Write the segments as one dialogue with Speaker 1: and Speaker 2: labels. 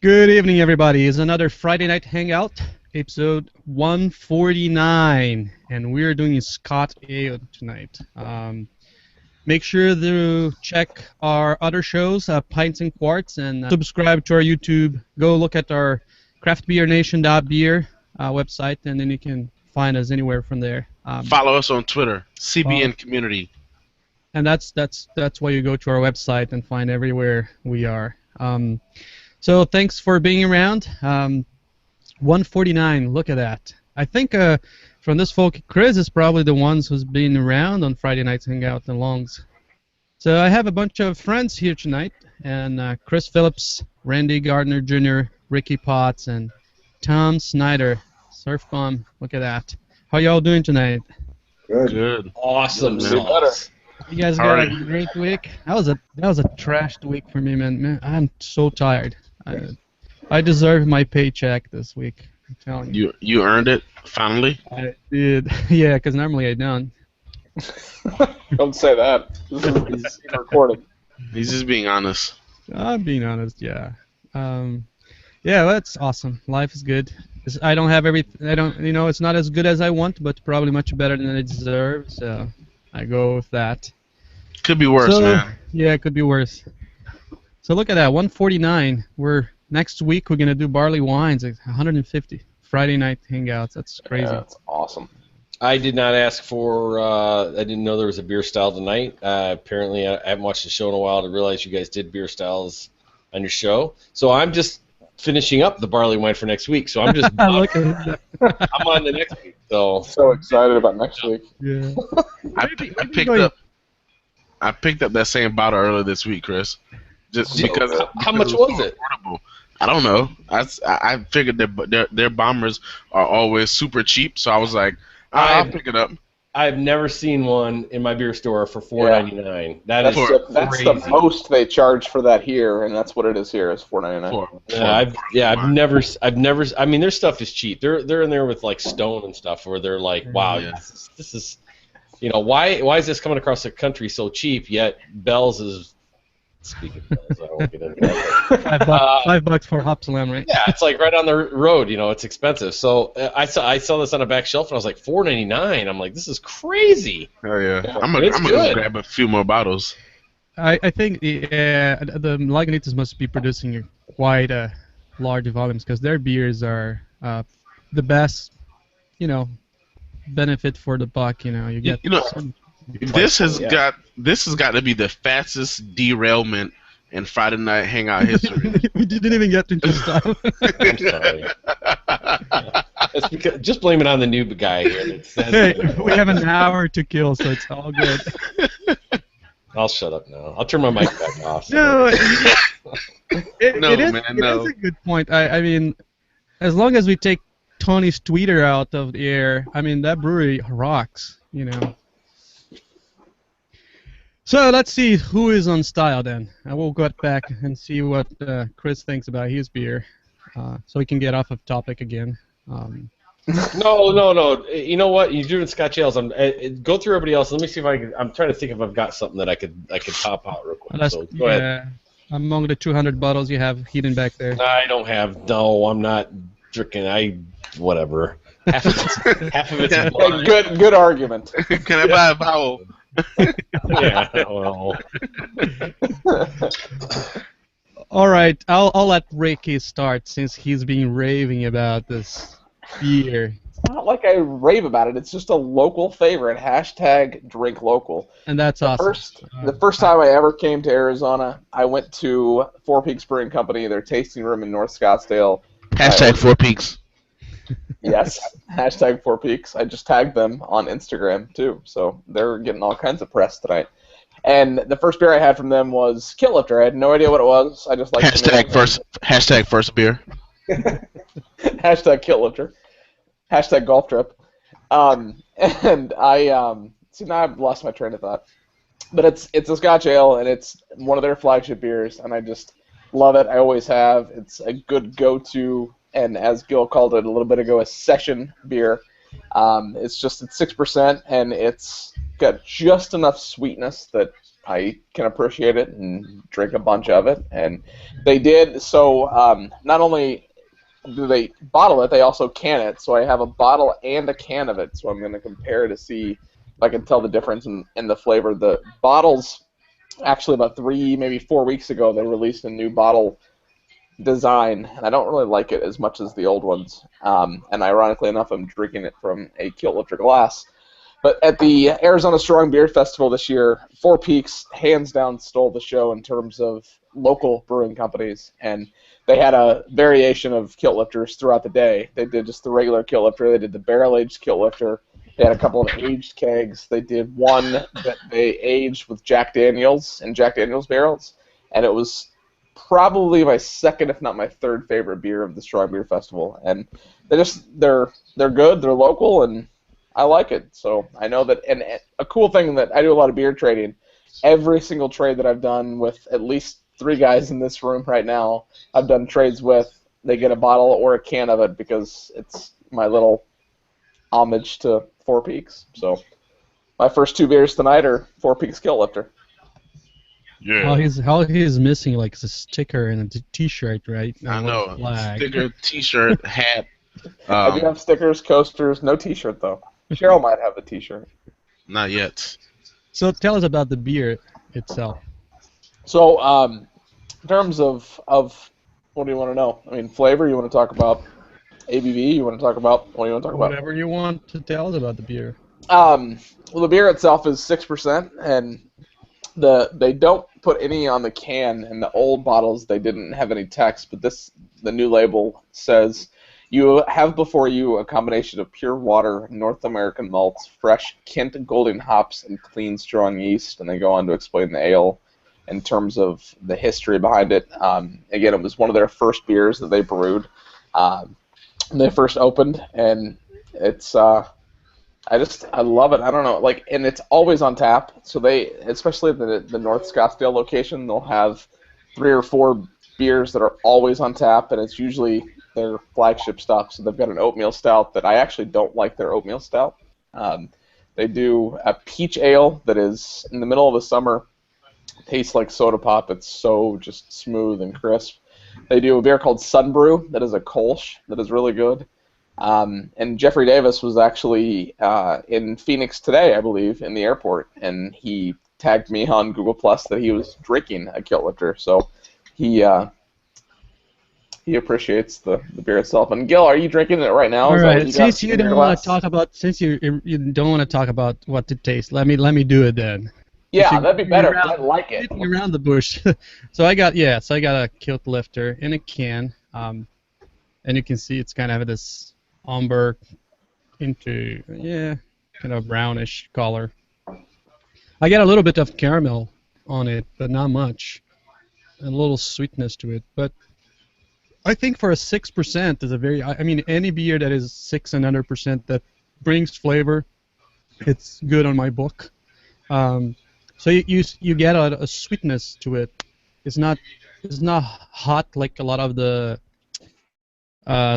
Speaker 1: Good evening, everybody. It's another Friday Night Hangout, episode 149, and we're doing Scott A tonight. Make sure to check our other shows, Pints and Quarts, and subscribe to our YouTube. Go look at our craftbeernation.beer website, and then you can find us anywhere from there.
Speaker 2: Follow us on Twitter, CBN Community.
Speaker 1: And that's why you go to our website and find everywhere we are. So thanks for being around. 149, look at that. I think from this folk, Chris is probably the ones who's been around on Friday Nights Hangout the longest. So I have a bunch of friends here tonight, and Chris Phillips, Randy Gardner Jr., Ricky Potts, and Tom Snyder. Surf Bomb, look at that. How y'all doing tonight?
Speaker 2: Good.
Speaker 3: Awesome.
Speaker 1: You guys got a great week? That was a trashed week for me, man. I'm so tired. I deserve my paycheck this week. I'm telling you.
Speaker 2: You earned it finally.
Speaker 1: I did. Yeah, because normally I don't.
Speaker 3: Don't say that. This is being recorded.
Speaker 2: He's just being honest.
Speaker 1: I'm being honest. Yeah. Yeah, that's awesome. Life is good. I don't have everything. It's not as good as I want, but probably much better than I deserve. So I go with that.
Speaker 2: Could be worse, man.
Speaker 1: Yeah, it could be worse. So look at that, 149. Next week we're gonna do barley wines, 150 Friday night hangouts. That's crazy.
Speaker 3: Yeah, that's awesome.
Speaker 4: I did not ask for. I didn't know there was a beer style tonight. Apparently, I haven't watched the show in a while to realize you guys did beer styles on your show. So I'm just finishing up the barley wine for next week. So I'm just. I'm on the next week.
Speaker 3: So excited about next week.
Speaker 1: Yeah.
Speaker 2: I picked up that same bottle earlier this week, Chris. Just because.
Speaker 4: How much was it?
Speaker 2: Affordable. I don't know. I figured their bombers are always super cheap, so I was like, I'll pick it up.
Speaker 4: I've never seen one in my beer store for $4.99.
Speaker 3: That's the most they charge for that here, and that's what it is here is $4.99.
Speaker 4: I've never. I mean, their stuff is cheap. They're in there with like Stone and stuff, where they're like, wow, this is, why is this coming across the country so cheap? Yet Bell's is. Speaking of Bell's, I won't get into that.
Speaker 1: $5 for Hopsalam, right?
Speaker 4: Yeah, it's like right on the road. It's expensive. So I saw this on a back shelf, and I was like, $4.99. I'm like, this is crazy.
Speaker 2: Oh yeah, I'm gonna go grab a few more bottles.
Speaker 1: I think the Lagunitas must be producing quite large volumes because their beers are the best, benefit for the buck. You get.
Speaker 2: This has got to be the fastest derailment in Friday Night Hangout history.
Speaker 1: We didn't even get into stuff.
Speaker 4: I'm sorry. It's because, just blame it on the new guy here.
Speaker 1: Hey, we have an hour to kill, so it's all good.
Speaker 4: I'll shut up now. I'll turn my mic back off.
Speaker 1: No, it is a good point. I mean, as long as we take Tony's tweeter out of the air, I mean, that brewery rocks, So let's see who is on style then. I will go back and see what Chris thinks about his beer, so we can get off of topic again.
Speaker 4: No. You know what? You're doing Scotch ales. Go through everybody else. Let me see if I'm trying to think if I've got something that I could pop out real quick. So go ahead.
Speaker 1: Among the 200 bottles you have hidden back there.
Speaker 4: I don't have. No, I'm not drinking. Whatever. Half of it's blood.
Speaker 3: Good argument.
Speaker 2: Can I buy a vowel?
Speaker 4: Yeah, well.
Speaker 1: All right, I'll let Ricky start since he's been raving about this beer.
Speaker 3: It's not like I rave about it. It's just a local favorite. #DrinkLocal.
Speaker 1: And that's awesome.
Speaker 3: The first time I ever came to Arizona, I went to Four Peaks Brewing Company, their tasting room in North Scottsdale.
Speaker 2: #Four Peaks.
Speaker 3: Yes, #Four Peaks. I just tagged them on Instagram too, so they're getting all kinds of press tonight. And the first beer I had from them was Kilt Lifter. I had no idea what it was. I just liked
Speaker 2: #first beer.
Speaker 3: #Kilt Lifter. #golf trip. And I see now I've lost my train of thought. But it's a Scotch ale and it's one of their flagship beers, and I just love it. I always have. It's a good go-to. And as Gil called it a little bit ago, a session beer. It's 6%, and it's got just enough sweetness that I can appreciate it and drink a bunch of it. And they did so. Not only do they bottle it, they also can it. So I have a bottle and a can of it. So I'm going to compare to see if I can tell the difference in the flavor. The bottles, actually about 3, maybe 4 weeks ago, they released a new bottle design, and I don't really like it as much as the old ones. And ironically enough, I'm drinking it from a Kilt Lifter glass. But at the Arizona Strong Beer Festival this year, Four Peaks hands down stole the show in terms of local brewing companies, and they had a variation of Kilt Lifters throughout the day. They did just the regular Kilt Lifter, they did the barrel-aged Kilt Lifter, they had a couple of aged kegs, they did one that they aged with Jack Daniels and Jack Daniels barrels, and it was probably my second, if not my third favorite beer of the Strong Beer Festival. And they're good, they're local, and I like it. So I know that, and a cool thing that I do a lot of beer trading. Every single trade that I've done with at least 3 guys in this room right now, I've done trades with. They get a bottle or a can of it because it's my little homage to Four Peaks. So my first 2 beers tonight are Four Peaks Kilt Lifter.
Speaker 2: Yeah.
Speaker 1: How he's missing like a sticker and a T-shirt, right?
Speaker 2: I
Speaker 1: And
Speaker 2: know.
Speaker 1: flag.
Speaker 2: Sticker, T-shirt, hat.
Speaker 3: I do have stickers, coasters, no T-shirt though. Cheryl might have the T-shirt.
Speaker 2: Not yet.
Speaker 1: So tell us about the beer itself.
Speaker 3: So, in terms of what do you want to know? I mean, flavor. You want to talk about ABV? You want to talk about what do you want to talk about?
Speaker 1: Whatever you want to tell us about the beer.
Speaker 3: Well, the beer itself is 6%, and they don't put any on the can. In the old bottles, they didn't have any text, but the new label says, "You have before you a combination of pure water, North American malts, fresh Kent golden hops, and clean strong yeast." And they go on to explain the ale in terms of the history behind it. Again, it was one of their first beers that they brewed when they first opened, and it's I love it. I don't know, like, and it's always on tap. So they, especially at the North Scottsdale location, they'll have 3 or 4 beers that are always on tap, and it's usually their flagship stuff. So they've got an oatmeal stout that I actually don't like their oatmeal stout. They do a peach ale that is in the middle of the summer. Tastes like soda pop. It's so just smooth and crisp. They do a beer called Sunbrew that is a Kolsch that is really good. And Jeffrey Davis was actually in Phoenix today, I believe, in the airport, and he tagged me on Google Plus that he was drinking a Kilt Lifter. So he appreciates the beer itself. And Gil, are you drinking it right now?
Speaker 1: All
Speaker 3: Is that what
Speaker 1: right.
Speaker 3: you
Speaker 1: Since
Speaker 3: got
Speaker 1: you
Speaker 3: in your
Speaker 1: don't want
Speaker 3: glass?
Speaker 1: to talk about, since you don't want to talk about what it tastes, let me do it then.
Speaker 3: Yeah,
Speaker 1: You
Speaker 3: that'd be better.
Speaker 1: around-
Speaker 3: I like it.
Speaker 1: Beating around the bush. So I got a Kilt Lifter in a can, and you can see it's kind of this umber into kind of brownish color. I got a little bit of caramel on it, but not much. A little sweetness to it, but I think for a 6% is a very. I mean, any beer that is 6 and under percent that brings flavor, it's good on my book. So you get a sweetness to it. It's not hot like a lot of the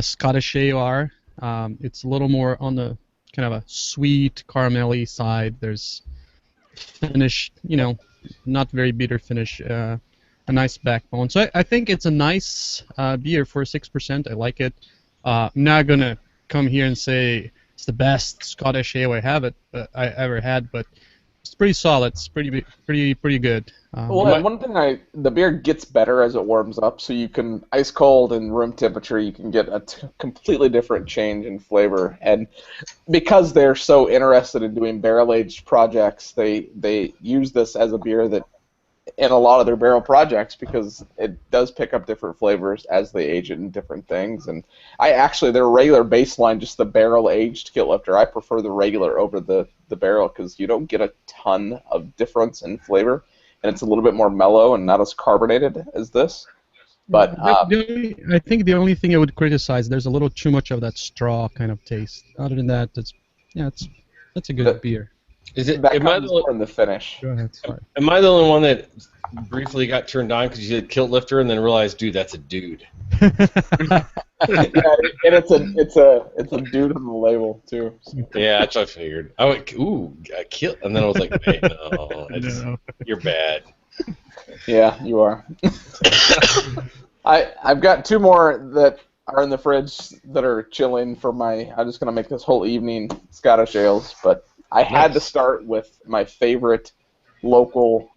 Speaker 1: Scottish ale are. It's a little more on the kind of a sweet caramelly side. There's finish, not very bitter finish. A nice backbone. So I think it's a nice beer for 6%. I like it. I'm not gonna come here and say it's the best Scottish ale I ever had, but it's pretty solid. It's pretty good.
Speaker 3: Well, and one thing the beer gets better as it warms up, so you can ice cold and room temperature, you can get a completely different change in flavor. And because they're so interested in doing barrel aged projects, they use this as a beer that in a lot of their barrel projects because it does pick up different flavors as they age it in different things. And I actually, their regular baseline, just the barrel aged Kilt Lifter, I prefer the regular over the barrel because you don't get a ton of difference in flavor, and it's a little bit more mellow and not as carbonated as this. But
Speaker 1: I think the only thing I would criticize, there's a little too much of that straw kind of taste. Other than that, that's a good beer.
Speaker 4: Is it?
Speaker 3: that
Speaker 4: Am I
Speaker 3: comes more in the finish.
Speaker 1: Go ahead. Sorry.
Speaker 4: Am I the only one that briefly got turned on because you said Kilt Lifter and then realized, dude, that's a dude?
Speaker 3: and it's a dude on the label too.
Speaker 4: Yeah, that's what I figured. I went, ooh, got killed, and then I was like, wait, no,
Speaker 1: No.
Speaker 4: you're bad.
Speaker 3: Yeah, you are. I've got two more that are in the fridge that are chilling for my. I'm just gonna make this whole evening Scottish ales, but I had to start with my favorite local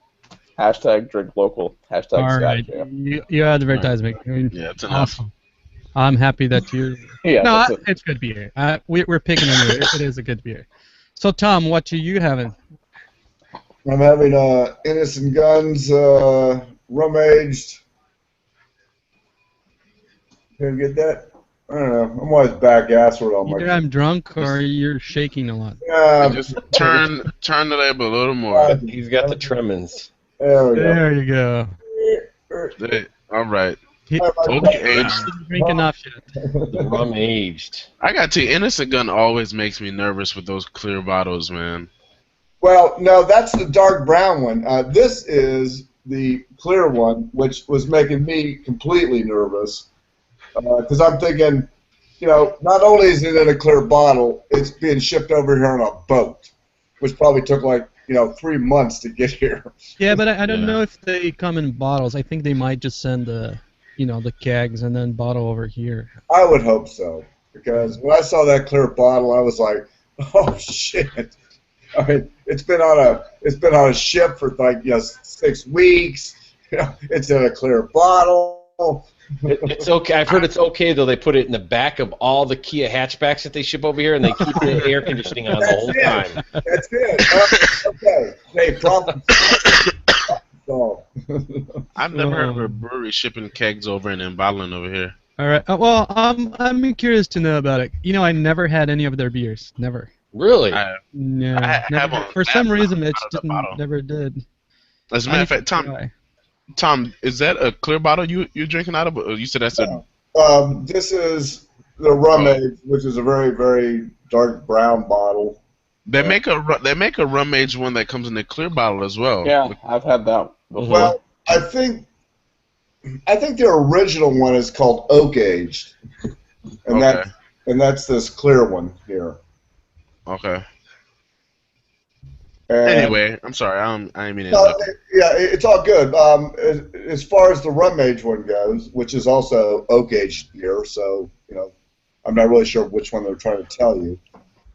Speaker 3: #drink local
Speaker 1: All
Speaker 3: Scottish
Speaker 1: right,
Speaker 3: ale.
Speaker 1: you advertisement.
Speaker 2: Yeah, it's enough.
Speaker 1: Awesome. I'm happy that you.
Speaker 3: Yeah,
Speaker 1: No,
Speaker 3: that's it.
Speaker 1: it's good beer. We're picking on you. It is a good beer. So Tom, what are you having?
Speaker 5: I'm having Innocent Guns rum aged. Can you get that? I don't know. I'm always back-assward on my.
Speaker 1: Either I'm drunk or you're shaking a lot.
Speaker 2: Just turn the label a little more.
Speaker 4: He's got the tremens.
Speaker 5: There we go.
Speaker 1: There you go.
Speaker 2: All right.
Speaker 1: He,
Speaker 2: Oak aged.
Speaker 1: didn't drink enough yet.
Speaker 4: The rum aged.
Speaker 2: I got to. Innocent Gun always makes me nervous with those clear bottles, man.
Speaker 5: Well, no, that's the dark brown one. This is the clear one, which was making me completely nervous. Because I'm thinking, not only is it in a clear bottle, it's being shipped over here on a boat, which probably took 3 months to get here.
Speaker 1: Yeah, but I don't know if they come in bottles. I think they might just send the kegs and then bottle over here.
Speaker 5: I would hope so, because when I saw that clear bottle, I was like, oh shit. I mean, it's been on a ship for 6 weeks. It's in a clear bottle.
Speaker 4: It's okay. I've heard it's okay though. They put it in the back of all the Kia hatchbacks that they ship over here, and they keep the air conditioning on the whole time.
Speaker 5: That's it. Okay. Hey, problem. So.
Speaker 2: I've never heard of a brewery shipping kegs over and then bottling over here.
Speaker 1: All right. Well, I'm curious to know about it. I never had any of their beers. Never.
Speaker 4: Really?
Speaker 1: No.
Speaker 2: I
Speaker 1: Never.
Speaker 2: have
Speaker 1: For some reason, it
Speaker 2: out of the bottle.
Speaker 1: never did.
Speaker 2: As a matter of fact, Tom, is that a clear bottle you're drinking out of? Or you said that's a.
Speaker 5: This is the rum age, which is a very, very dark brown bottle.
Speaker 2: They make a rum aged one that comes in a clear bottle as well.
Speaker 3: Yeah, I've had that before.
Speaker 5: Well, I think the original one is called oak aged, and that's this clear one here.
Speaker 2: Okay.
Speaker 5: And
Speaker 2: Anyway, I'm sorry. I didn't mean to
Speaker 5: no,
Speaker 2: interrupt.
Speaker 5: yeah, it's all good. As far as the rum aged one goes, which is also oak aged beer, so I'm not really sure which one they're trying to tell you,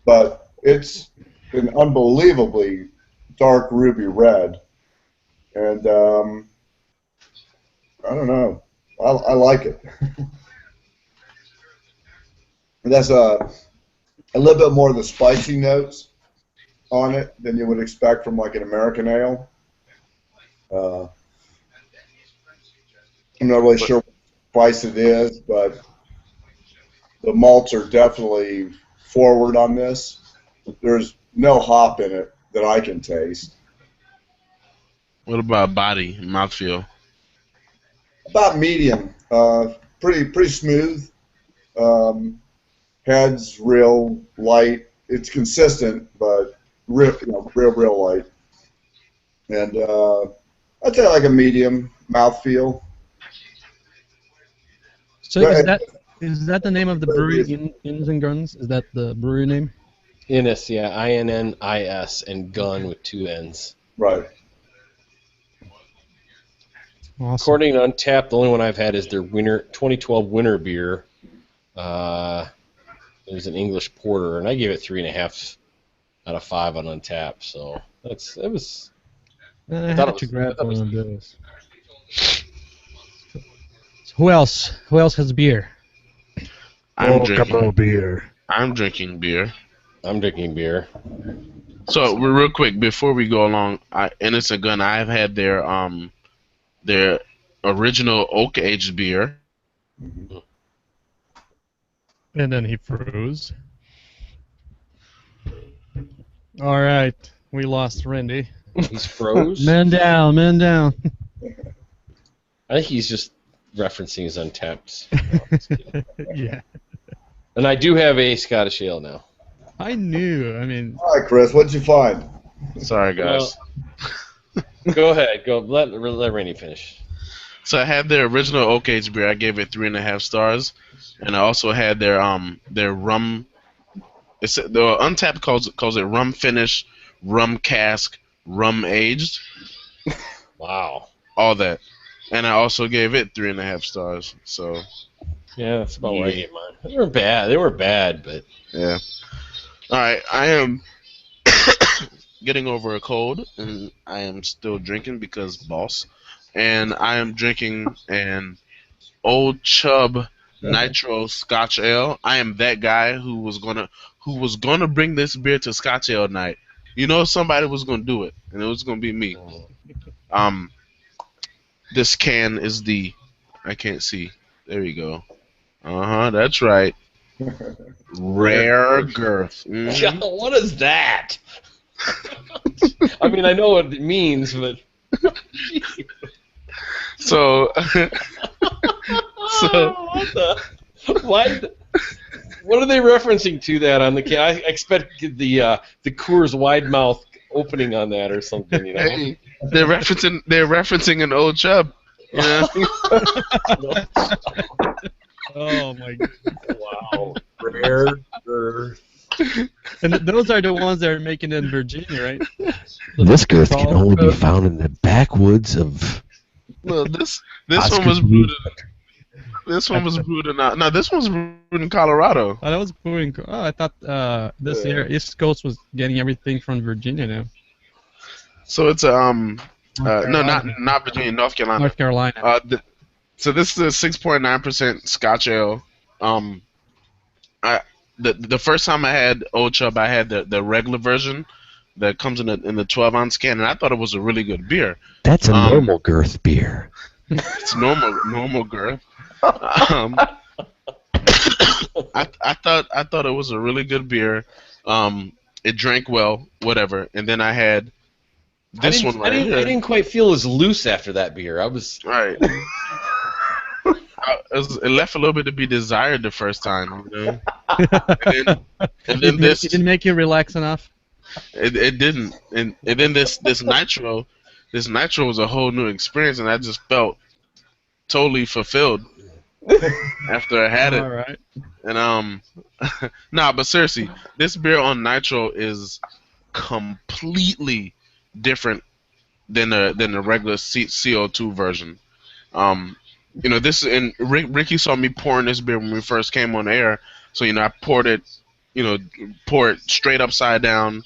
Speaker 5: but it's an unbelievably dark ruby red, and I don't know, I like it. And that's a little bit more of the spicy notes on it than you would expect from an American ale. I'm not really sure what spice it is, but the malts are definitely forward on this. There's no hop in it that I can taste.
Speaker 2: What about body, mouthfeel?
Speaker 5: About medium, pretty smooth. Head's real light. It's consistent, but real light. And I'd say like a medium mouthfeel.
Speaker 1: So is that the name of the brewery, Inns and Guns? Is that the brewery name?
Speaker 4: Innis, yeah, INNIS, and gun with 2 N's.
Speaker 5: Right.
Speaker 1: Awesome.
Speaker 4: According to Untapped, the only one I've had is their 2012 winter beer. It was an English porter, and I gave it 3.5 out of 5 on Untapped. So it was.
Speaker 1: I had to grab one of those. So who else? Who else has beer?
Speaker 2: I'm drinking
Speaker 5: beer.
Speaker 2: I'm drinking beer.
Speaker 4: I'm drinking beer.
Speaker 2: So real quick before we go along, Innocent Gun, I've had their original oak aged beer.
Speaker 1: And then he froze. All right, we lost Randy.
Speaker 4: He's froze.
Speaker 1: Man down, man down.
Speaker 4: I think he's just referencing his Untapped.
Speaker 1: Yeah.
Speaker 4: And I do have a Scottish ale now.
Speaker 1: I knew. I mean.
Speaker 5: All right, Chris, what'd you find?
Speaker 2: Sorry, guys.
Speaker 4: Go ahead. Go. Let Randy finish.
Speaker 2: So I had their original Oak Age beer. I gave it 3.5 stars, and I also had their rum. It's the Untapped calls it rum finish, rum cask, rum aged,
Speaker 4: Wow.
Speaker 2: all that, and I also gave it 3.5 stars. So
Speaker 4: Yeah, that's about where I gave mine. They were bad. They were bad, but
Speaker 2: yeah. All right, I am getting over a cold, and I am still drinking because boss, and I am drinking an Old Chub Nitro Scotch Ale. I am that guy who was gonna bring this beer to Scotch Ale night. You know somebody was gonna do it, and it was gonna be me. Um, this can is I can't see. There you go. That's right. Rare girth. Mhm.
Speaker 4: what is that? I mean, I know what it means, but
Speaker 2: So, so
Speaker 4: what the? Why? What are they referencing to that on the can? I expect the Coors wide mouth opening on that or something. You know.
Speaker 2: hey, they're referencing an Old Chub. You know?
Speaker 1: Oh my god.
Speaker 4: Wow. Rare girth.
Speaker 1: And those are the ones that are making it in Virginia, right?
Speaker 6: This girth can only be found in the backwoods of.
Speaker 2: No, this
Speaker 6: Oscar
Speaker 2: one was
Speaker 6: P.
Speaker 2: brewed. This one was brewed in no, this one's brewed in Colorado.
Speaker 1: Oh, that was brewing. Oh, I thought this year East Coast was getting everything from Virginia now.
Speaker 2: So it's
Speaker 1: North
Speaker 2: no,
Speaker 1: Carolina.
Speaker 2: not Virginia, North Carolina.
Speaker 1: North Carolina.
Speaker 2: So this is a 6.9% Scotch ale. The first time I had Old Chub, I had the regular version that comes in the 12-ounce can, and I thought it was a really good beer.
Speaker 6: That's a normal girth beer.
Speaker 2: It's normal girth. I thought it was a really good beer. It drank well, whatever. And then I had this one right here.
Speaker 4: I didn't quite feel as loose after that beer. I was
Speaker 2: Right. It left a little bit to be desired the first time, you know. And then
Speaker 1: It didn't make you relax enough.
Speaker 2: it didn't. And then this nitro was a whole new experience, and I just felt totally fulfilled after I had it.
Speaker 1: All right.
Speaker 2: And nah, but seriously, this beer on nitro is completely different than the regular CO2 version. You know, this and Ricky saw me pouring this beer when we first came on air, so I poured it, pour it straight upside down.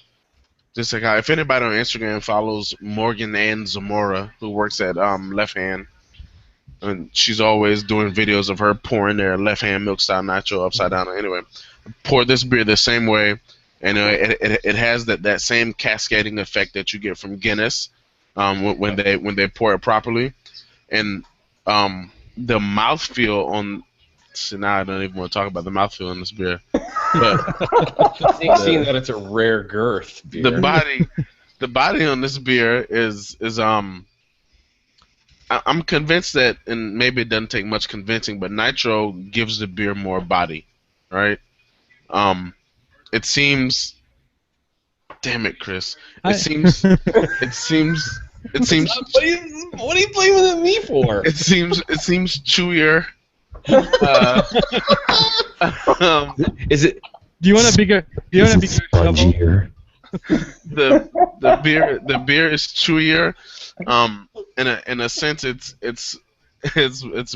Speaker 2: Just like if anybody on Instagram follows Morgan Ann Zamora, who works at Left Hand, and she's always doing videos of her pouring their Left Hand milk style nitro upside down. Anyway, pour this beer the same way, and it has that same cascading effect that you get from Guinness when they pour it properly, and the mouthfeel on. So now I don't even want to talk about the mouthfeel in this beer, but
Speaker 4: seeing that it's a rare girth beer.
Speaker 2: the body on this beer is I'm convinced that, and maybe it doesn't take much convincing, but nitro gives the beer more body, right? It seems. Damn it, Chris! It seems. What
Speaker 4: are you blaming me for?
Speaker 2: It seems chewier.
Speaker 4: Is it?
Speaker 1: Do you want a bigger? Do you want a bigger shovel?
Speaker 6: Spongier.
Speaker 2: The beer is chewier. In a sense, it's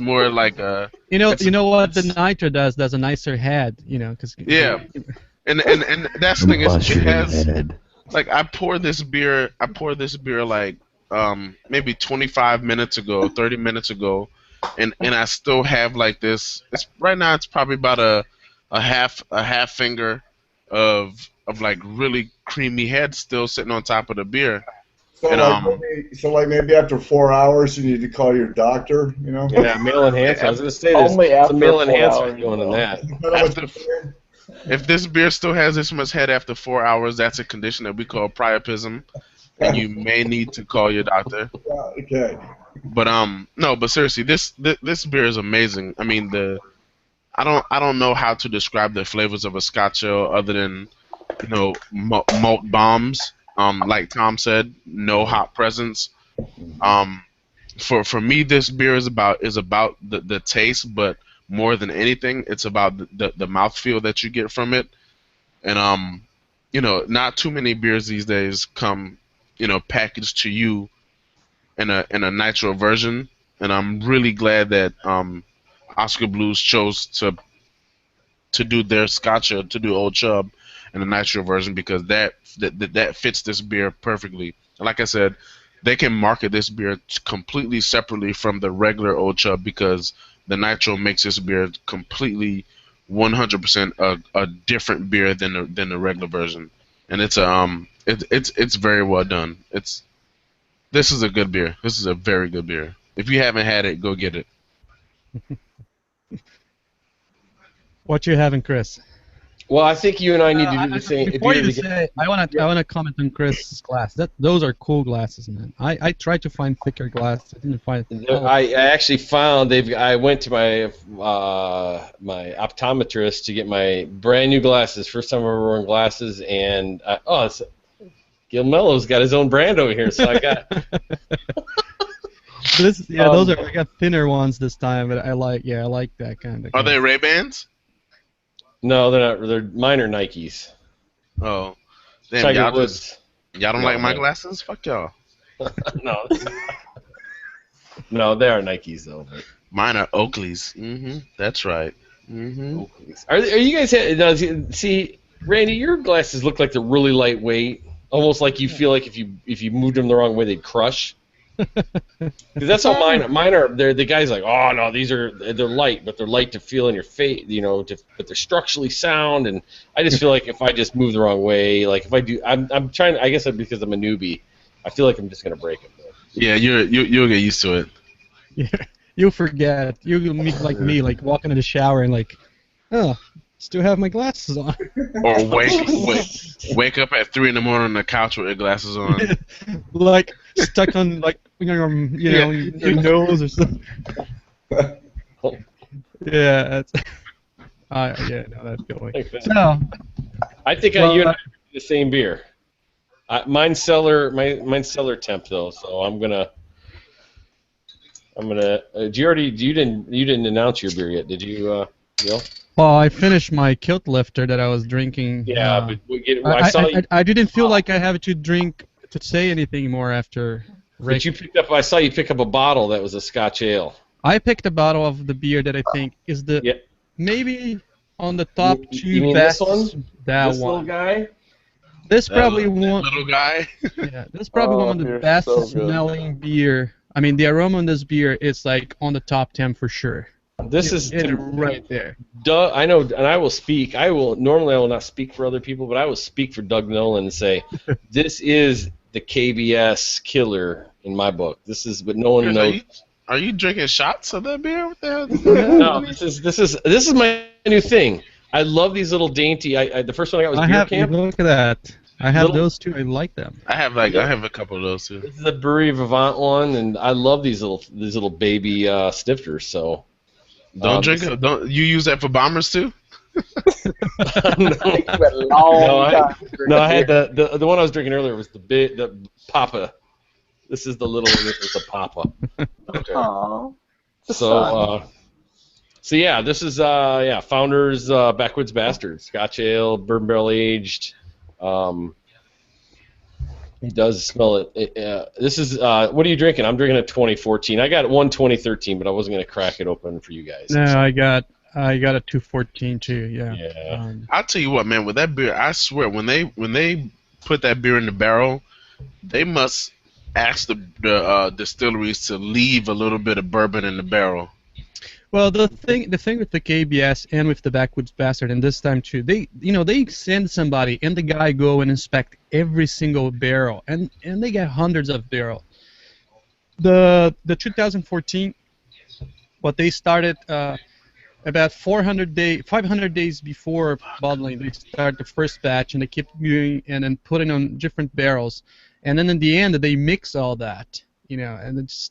Speaker 2: more like a.
Speaker 1: You know what the nitro does? Does a nicer head. Because.
Speaker 2: Yeah. And that's the thing is it has
Speaker 6: Head.
Speaker 2: like I poured this beer like maybe 25 minutes ago, 30 minutes ago, and I still have like this. Right now it's probably about a half finger of like really creamy head still sitting on top of the beer.
Speaker 5: So,
Speaker 2: And,
Speaker 5: maybe after 4 hours, you need to call your doctor,
Speaker 4: Yeah, male enhancer. I was going to say there's
Speaker 3: Only after
Speaker 4: some male
Speaker 3: 4
Speaker 4: enhancer
Speaker 3: hours,
Speaker 4: going in that.
Speaker 2: If this beer still has this much head after 4 hours, that's a condition that we call priapism, and you may need to call your doctor.
Speaker 5: Okay.
Speaker 2: But no, but seriously, this beer is amazing. I mean, I don't know how to describe the flavors of a Scotch ale other than malt bombs. Like Tom said, no hop presence. for me, this beer is about the taste, but more than anything, it's about the mouthfeel that you get from it. And not too many beers these days come, packaged to you in a nitro version. And I'm really glad that Oscar Blues chose to do their Scotch to do Old Chub in the nitro version because that fits this beer perfectly. Like I said, they can market this beer completely separately from the regular Old Chub because the nitro makes this beer completely 100% a different beer than the regular version, and it's very well done. This is a good beer. This is a very good beer. If you haven't had it, go get it.
Speaker 1: What you having, Chris?
Speaker 4: Well, I think you and I need to do the same.
Speaker 1: Before
Speaker 4: beer
Speaker 1: you
Speaker 4: together.
Speaker 1: say, I wanna comment on Chris's glass. Those are cool glasses, man. I tried to find thicker glass. I didn't find it.
Speaker 4: I actually found I went to my my optometrist to get my brand new glasses. First time I've ever worn glasses, and Gil Mello's got his own brand over here, so I got.
Speaker 1: Those are. I got thinner ones this time, but I like that kind of.
Speaker 2: Are they Ray-Bans?
Speaker 4: No, they're not. Mine are Nikes.
Speaker 2: Oh, damn,
Speaker 4: Tiger Woods.
Speaker 2: Y'all don't like my glasses? Fuck y'all.
Speaker 4: No. No, they are Nikes though. But.
Speaker 2: Mine are Oakleys. That's right.
Speaker 4: Oakleys. Are you guys? See, Randy, your glasses look like they're really lightweight. Almost like you feel like if you moved them the wrong way, they'd crush. Because that's how mine are. They're the guys like, oh no, they're light, but they're light to feel in your face, but they're structurally sound. And I just feel like if I just move the wrong way, like if I do, I'm trying. I guess because I'm a newbie, I feel like I'm just gonna break them.
Speaker 2: Yeah, you'll get used to it.
Speaker 1: Yeah, you'll forget. You'll meet like me, like walking in the shower and like, oh, still have my glasses on.
Speaker 2: Or wake up at 3 a.m. on the couch with your glasses on.
Speaker 1: Like stuck on like your nose or something. Yeah, that's. That's going. So,
Speaker 4: I think you and I are the same beer. Mine's cellar temp though, so I'm gonna. You didn't announce your beer yet, did you, Neil?
Speaker 1: Well, I finished my kilt lifter that I was drinking.
Speaker 4: Yeah, but
Speaker 1: I didn't feel like I have to drink to say anything more after.
Speaker 4: But I saw you pick up a bottle that was a Scotch ale.
Speaker 1: I picked a bottle of the beer that I think is maybe on the top two best.
Speaker 4: This one?
Speaker 1: This
Speaker 4: little guy?
Speaker 1: This probably one.
Speaker 2: Little guy.
Speaker 1: Yeah, this is probably one of the best smelling beer. I mean, the aroma on this beer is like on the top 10 for sure.
Speaker 4: This is
Speaker 1: right there.
Speaker 4: I know, and I will speak. I will not speak for other people, but I will speak for Doug Nolan and say this is the KBS killer in my book. This is, but no one knows.
Speaker 2: Are you drinking shots of that beer? What the hell?
Speaker 4: No, this is my new thing. I love these little dainty. The first one I got was Beer Camp.
Speaker 1: Look at that. I have those too. I like them.
Speaker 2: I have a couple of those too.
Speaker 4: This is a Brewery Vivant one, and I love these little baby snifters. So
Speaker 2: don't drink it. Don't you use that for bombers too?
Speaker 4: No, I had the one I was drinking earlier was the Papa. This is the little one. This is the Papa.
Speaker 2: Okay.
Speaker 3: Aww.
Speaker 4: So yeah, this is Founders Backwoods Bastards Scotch Ale, bourbon barrel aged. It does smell it. This is what are you drinking? I'm drinking a 2014. I got one 2013, but I wasn't gonna crack it open for you guys.
Speaker 1: No, I got a 214 too. Yeah.
Speaker 4: Yeah.
Speaker 2: I'll tell you what, man. With that beer, I swear, when they put that beer in the barrel, they must ask the distilleries to leave a little bit of bourbon in the barrel.
Speaker 1: Well, the thing with the KBS and with the Backwoods Bastard, and this time too, they send somebody and the guy go and inspect every single barrel, and they get hundreds of barrels. The 2014, what they started about 500 days before bottling, they start the first batch and they keep doing and then putting on different barrels, and then in the end they mix all that, and it's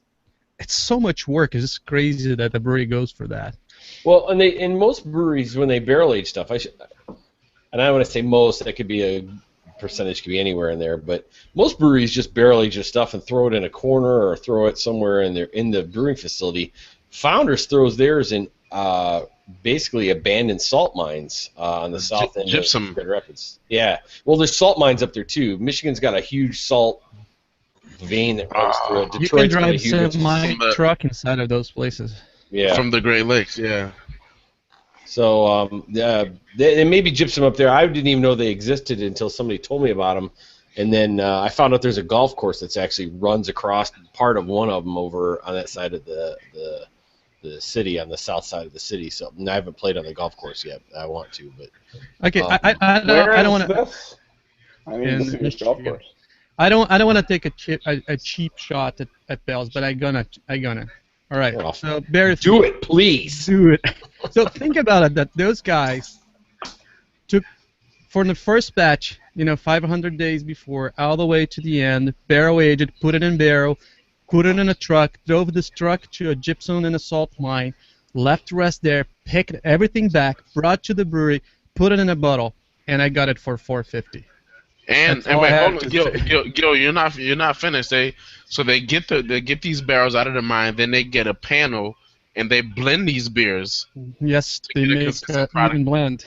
Speaker 1: so much work. It's just crazy that the brewery goes for that.
Speaker 4: Well, and in most breweries when they barrel age stuff, and I want to say most, that could be a percentage could be anywhere in there, but most breweries just barrel age your stuff and throw it in a corner or throw it somewhere in the brewing facility. Founders throws theirs in basically abandoned salt mines on the south end of Grand Rapids. Yeah, well, there's salt mines up there too. Michigan's got a huge salt vein that runs through it.
Speaker 1: You can drive semi truck inside of those places.
Speaker 4: Yeah,
Speaker 2: from the Great Lakes. Yeah.
Speaker 4: So they may be gypsum up there. I didn't even know they existed until somebody told me about them, and then I found out there's a golf course that's actually runs across part of one of them over on that side of the city, on the south side of the city. So I haven't played on the golf course yet. I want to, but
Speaker 1: okay. I don't want to.
Speaker 3: I need to see this golf course.
Speaker 1: I don't want to take a cheap shot at Bell's, but I gonna. All right.
Speaker 4: Well,
Speaker 1: so Barry,
Speaker 4: do it, please.
Speaker 1: Do it. So think about it. That those guys took for the first batch, 500 days before, all the way to the end, barrel aged it, put it in barrel, put it in a truck, drove this truck to a gypsum and a salt mine, left the rest there, picked everything back, brought to the brewery, put it in a bottle, and I got it for $4.50.
Speaker 2: And wait, hold on, Gil, you're not finished. So they get these barrels out of the mine, then they get a panel and they blend these beers.
Speaker 1: Yes, they make even blend.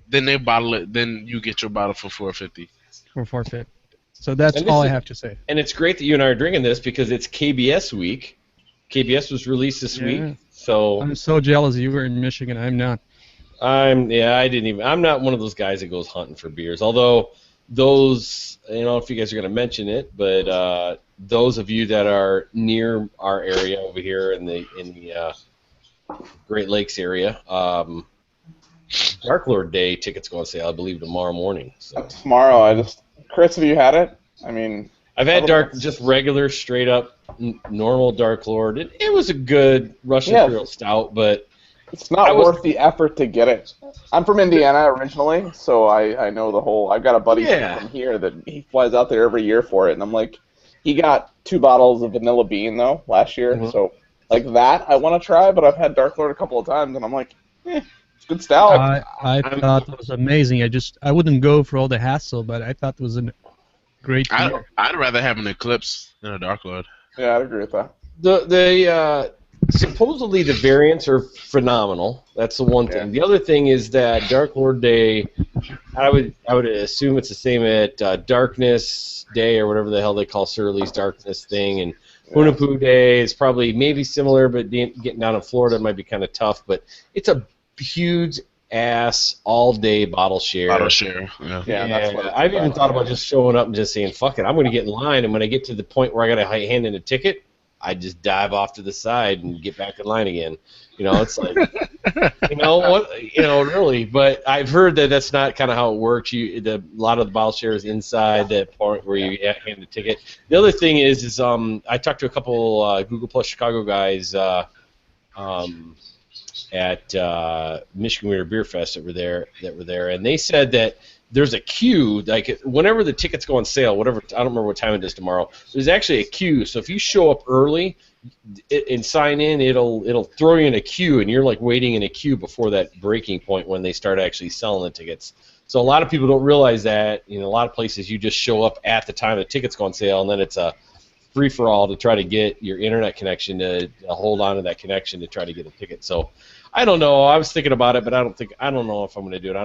Speaker 2: Then they bottle it. Then you get your bottle for $4.50.
Speaker 1: For $4.50. So that's all I have to say.
Speaker 4: And it's great that you and I are drinking this because it's KBS week. KBS was released this week, so
Speaker 1: I'm so jealous you were in Michigan. I'm not.
Speaker 4: I'm not one of those guys that goes hunting for beers. Although those, I don't know if you guys are going to mention it, but those of you that are near our area over here in the Great Lakes area, Dark Lord Day tickets go on sale, I believe, tomorrow morning. So.
Speaker 3: Tomorrow, Chris, have you had it? I mean,
Speaker 4: I've had just regular, straight up, normal Dark Lord. It was a good Russian Imperial Stout, but
Speaker 3: it's not worth the effort to get it. I'm from Indiana originally, so I know the whole. I've got a buddy from here that he flies out there every year for it, and I'm like, he got 2 bottles of Vanilla Bean though last year, so like that I want to try, but I've had Dark Lord a couple of times, and I'm like, it's good stout.
Speaker 1: I thought it was amazing. I wouldn't go for all the hassle, but I thought it was a great beer.
Speaker 2: I'd rather have an Eclipse than a Dark Lord.
Speaker 3: Yeah, I'd agree with that.
Speaker 4: Supposedly the variants are phenomenal. That's the one thing. The other thing is that Dark Lord Day, I would assume it's the same at Darkness Day or whatever the hell they call Surly's Darkness thing, and Hunapoo Day is probably maybe similar, but getting down in Florida might be kind of tough. But it's a huge ass all day bottle share.
Speaker 2: That's
Speaker 3: what
Speaker 4: I've even thought about just showing up and just saying, fuck it, I'm going to get in line, and when I get to the point where I got to hand in a ticket, I just dive off to the side and get back in line again. It's like, really. But I've heard that that's not kind of how it works. A lot of the bottle share is inside that part where you hand the ticket. The other thing is I talked to a couple Google Plus Chicago guys at Michigan Winter Beer Fest that were there, and they said that there's a queue, like whenever the tickets go on sale, I don't remember what time it is tomorrow, there's actually a queue. So if you show up early and sign in, it'll throw you in a queue, and you're like waiting in a queue before that breaking point when they start actually selling the tickets. So a lot of people don't realize that. A lot of places you just show up at the time the tickets go on sale, and then it's a free-for-all to try to get your internet connection to hold on to that connection to try to get a ticket. So I don't know. I was thinking about it, but I don't know if I'm going to do it.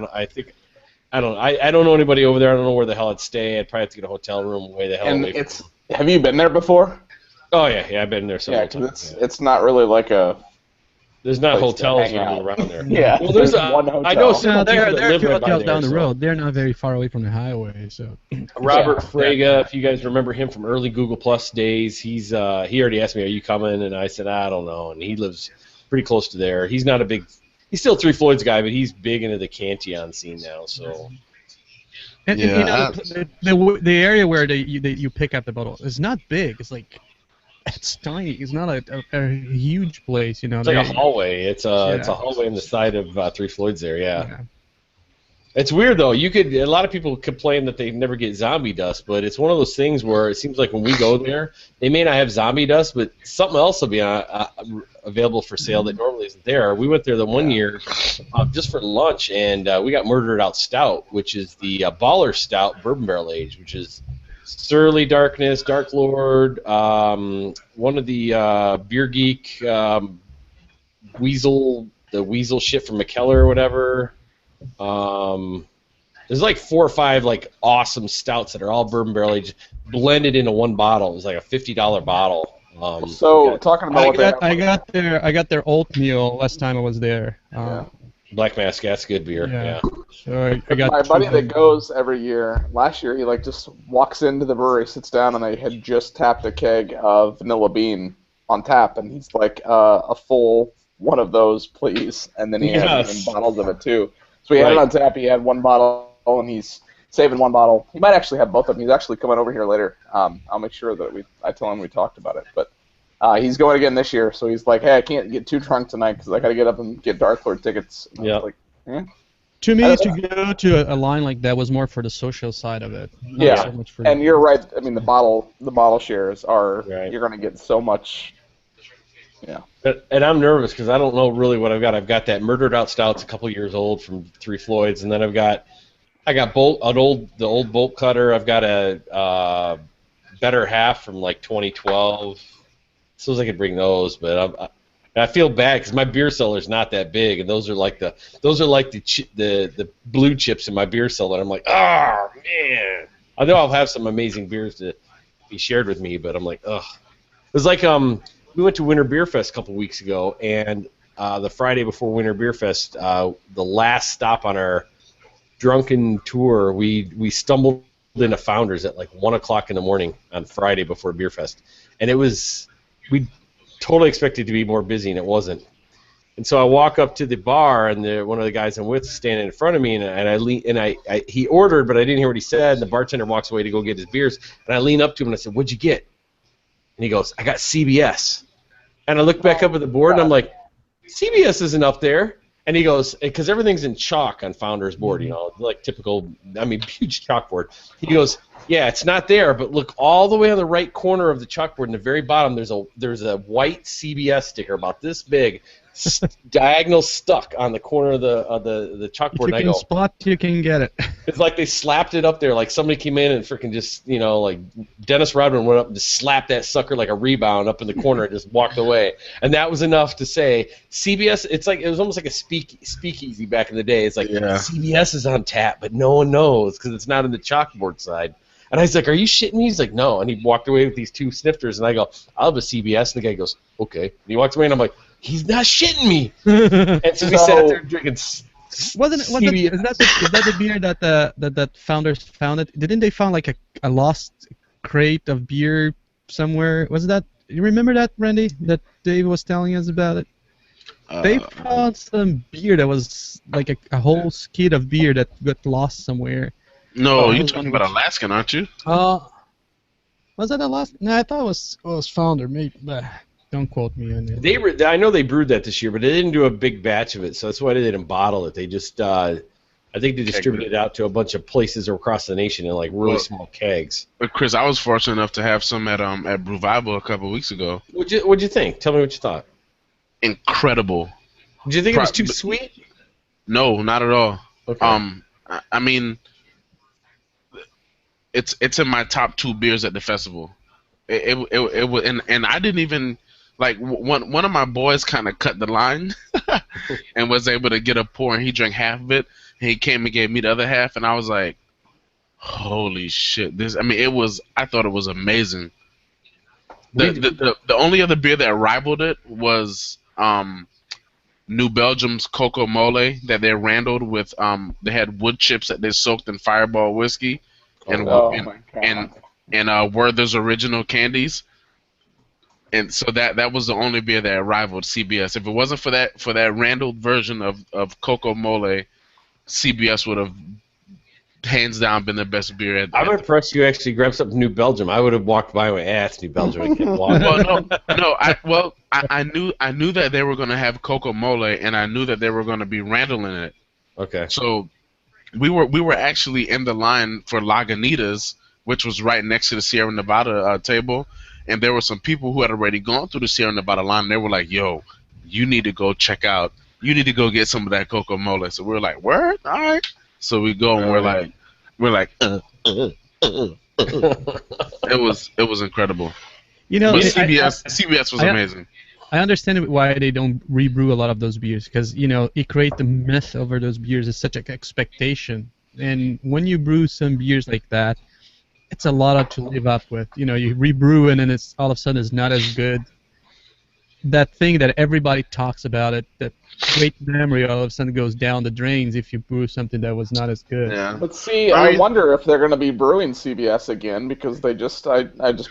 Speaker 4: I don't know anybody over there. I don't know where the hell I'd stay. I'd probably have to get a hotel room way the hell away from them.
Speaker 3: Have you been there before?
Speaker 4: Oh yeah, I've been there several times.
Speaker 3: It's not really like a.
Speaker 4: There's not hotels around there.
Speaker 3: Yeah,
Speaker 4: well, there's
Speaker 3: one hotel.
Speaker 4: I know some
Speaker 1: there are
Speaker 4: live right
Speaker 1: hotels down the
Speaker 4: so.
Speaker 1: road. They're not very far away from the highway, so.
Speaker 4: Robert Frega, if you guys remember him from early Google Plus days, he already asked me, "Are you coming?" And I said, "I don't know." And he lives pretty close to there. He's not a big. He's still Three Floyds guy, but he's big into the Cantillon scene now. So.
Speaker 1: And the area where you pick up the bottle is not big. It's like it's tiny. It's not a huge place, It's
Speaker 4: like a hallway. It's a hallway in the side of Three Floyds there. Yeah. It's weird though. A lot of people complain that they never get zombie dust, but it's one of those things where it seems like when we go there, they may not have zombie dust, but something else will be available for sale that normally isn't there. We went there the one year just for lunch, and we got Murdered Out Stout, which is the Baller Stout Bourbon Barrel Age, which is Surly Darkness, Dark Lord, one of the Beer Geek Weasel shit from McKellar or whatever. There's like 4 or 5 like awesome stouts that are all bourbon barrel aged, blended into one bottle. It was like a $50 bottle.
Speaker 3: Talking about
Speaker 1: I got their oatmeal last time I was there.
Speaker 4: Black Mask, that's good beer. Yeah.
Speaker 1: So I got
Speaker 3: my buddy that goes every year. Last year, he like just walks into the brewery, sits down, and they had just tapped a keg of Vanilla Bean on tap, and he's like, a full one of those, please. And then he had even bottles of it too. So he had it on tap. He had 1 bottle, and he's saving 1 bottle. He might actually have both of them. He's actually coming over here later. I'll make sure that I tell him we talked about it. But he's going again this year, so he's like, hey, I can't get too drunk tonight because I got to get up and get Dark Lord tickets.
Speaker 4: Yeah.
Speaker 3: Like,
Speaker 1: to me, to go to a line like that was more for the social side of it. Not so much for
Speaker 3: and you're right. I mean, the bottle shares are you're going to get so much. Yeah.
Speaker 4: And I'm nervous because I don't know really what I've got. I've got that Murdered Out Stout. It's a couple years old from Three Floyds, and then I got the old Bolt Cutter. I've got a Better Half from like 2012. Suppose I could bring those, but I feel bad because my beer cellar's not that big, and those are like the blue chips in my beer cellar. I'm like, oh man. I know I'll have some amazing beers to be shared with me, but I'm like, ugh. It was like we went to Winter Beer Fest a couple weeks ago, and the Friday before Winter Beer Fest, the last stop on our drunken tour, we stumbled into Founders at like 1 o'clock in the morning on Friday before Beer Fest, and we totally expected to be more busy, and it wasn't. And so I walk up to the bar, and one of the guys I'm with is standing in front of me, and he ordered, but I didn't hear what he said. And the bartender walks away to go get his beers, and I lean up to him and I said, "What'd you get?" And he goes, "I got CBS." And I look back up at the board, and I'm like, "CBS isn't up there." And he goes, because everything's in chalk on Founders board, like typical, huge chalkboard. He goes, "Yeah, it's not there, but look all the way on the right corner of the chalkboard in the very bottom. There's a white CBS sticker about this big, diagonal stuck on the corner of the chalkboard."
Speaker 1: If you can spot, you can get it.
Speaker 4: It's like they slapped it up there, like somebody came in and freaking just, like Dennis Rodman went up and just slapped that sucker like a rebound up in the corner and just walked away. And that was enough to say CBS. It was almost like a speakeasy back in the day. It's like CBS is on tap, but no one knows because it's not in the chalkboard side. And I was like, "Are you shitting me?" He's like, "No." And he walked away with these 2 snifters, and I go, "I'll have a CBS." And the guy goes, "Okay." And he walks away, and I'm like, "He's not shitting me." And so we sat there drinking.
Speaker 1: Is that the beer that Founders founded? Didn't they found like a lost crate of beer somewhere? Was that? You remember that, Randy? That Dave was telling us about it. They found some beer that was like a whole skid of beer that got lost somewhere.
Speaker 2: No, you're talking about Alaskan, aren't you?
Speaker 1: Was that Alaskan? No, I thought it was Founder. Maybe. Don't quote me on it.
Speaker 4: I know they brewed that this year, but they didn't do a big batch of it, so that's why they didn't bottle it. They just, I think they distributed it out to a bunch of places across the nation in like really small kegs.
Speaker 2: But Chris, I was fortunate enough to have some at Bruvival a couple weeks ago.
Speaker 4: What'd you think? Tell me what you thought.
Speaker 2: Incredible.
Speaker 4: Did you think it was too sweet?
Speaker 2: No, not at all.
Speaker 4: Okay.
Speaker 2: I mean, it's in my top 2 beers at the festival. It was, and I didn't even. Like, one of my boys kind of cut the line and was able to get a pour, and he drank half of it, and he came and gave me the other half, and I was like, holy shit. I thought it was amazing. The only other beer that rivaled it was New Belgium's Coco Mole that they randled with, they had wood chips that they soaked in Fireball whiskey and Werther's Original Candies. And so that was the only beer that rivaled CBS. If it wasn't for that randled version of Coco Mole, CBS would have hands down been the best beer.
Speaker 4: I'm impressed you actually grabbed something New Belgium. I would have walked by my ass New Belgium and kept walking.
Speaker 2: I knew that they were going to have Coco Mole, and I knew that they were going to be randling it.
Speaker 4: Okay.
Speaker 2: So we were actually in the line for Lagunitas, which was right next to the Sierra Nevada table. And there were some people who had already gone through the Sierra Nevada line, and they were like, "Yo, you need to go check out. You need to go get some of that cocoa mole. So we're like, word, all right. So we go and we're like, it was incredible.
Speaker 1: You know,
Speaker 2: But
Speaker 1: I,
Speaker 2: CBS was
Speaker 1: I,
Speaker 2: amazing.
Speaker 1: I understand why they don't rebrew a lot of those beers, because it creates the myth over those beers. It's such an expectation, and when you brew some beers like that, it's a lot to live up with. You rebrew and then it's all of a sudden it's not as good. That thing that everybody talks about, that great memory all of a sudden goes down the drains if you brew something that was not as good.
Speaker 2: Yeah.
Speaker 3: But see,
Speaker 2: I
Speaker 3: I
Speaker 2: mean-
Speaker 3: wonder if they're going to be brewing CBS again, because I just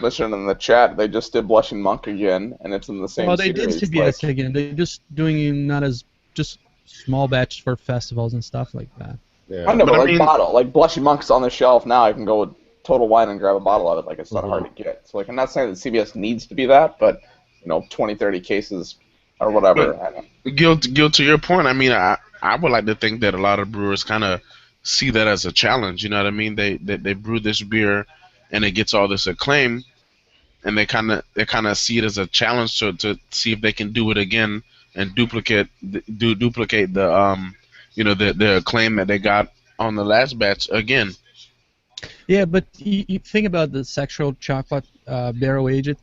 Speaker 3: mentioned in the chat, they just did Blushing Monk again, and it's in the same
Speaker 1: Well, they did
Speaker 3: series.
Speaker 1: CBS again. They're just doing not as just small batch for festivals and stuff like that.
Speaker 4: Yeah.
Speaker 3: I know,
Speaker 2: But
Speaker 3: but
Speaker 2: I
Speaker 3: like
Speaker 2: mean-
Speaker 3: bottle, like Blushing Monk's on the shelf now. I can go with Total Wine and grab a bottle of it. Like, it's not hard to get. So like, I'm not saying that CBS needs to be that, but 20, 30 cases or whatever. I don't know.
Speaker 2: Gil, to your point, I mean, I would like to think that a lot of brewers kind of see that as a challenge. You know what I mean? They brew this beer, and it gets all this acclaim, and they kind of see it as a challenge to see if they can do it again and duplicate the the acclaim that they got on the last batch again.
Speaker 1: Yeah, but you think about the sexual chocolate barrel aged.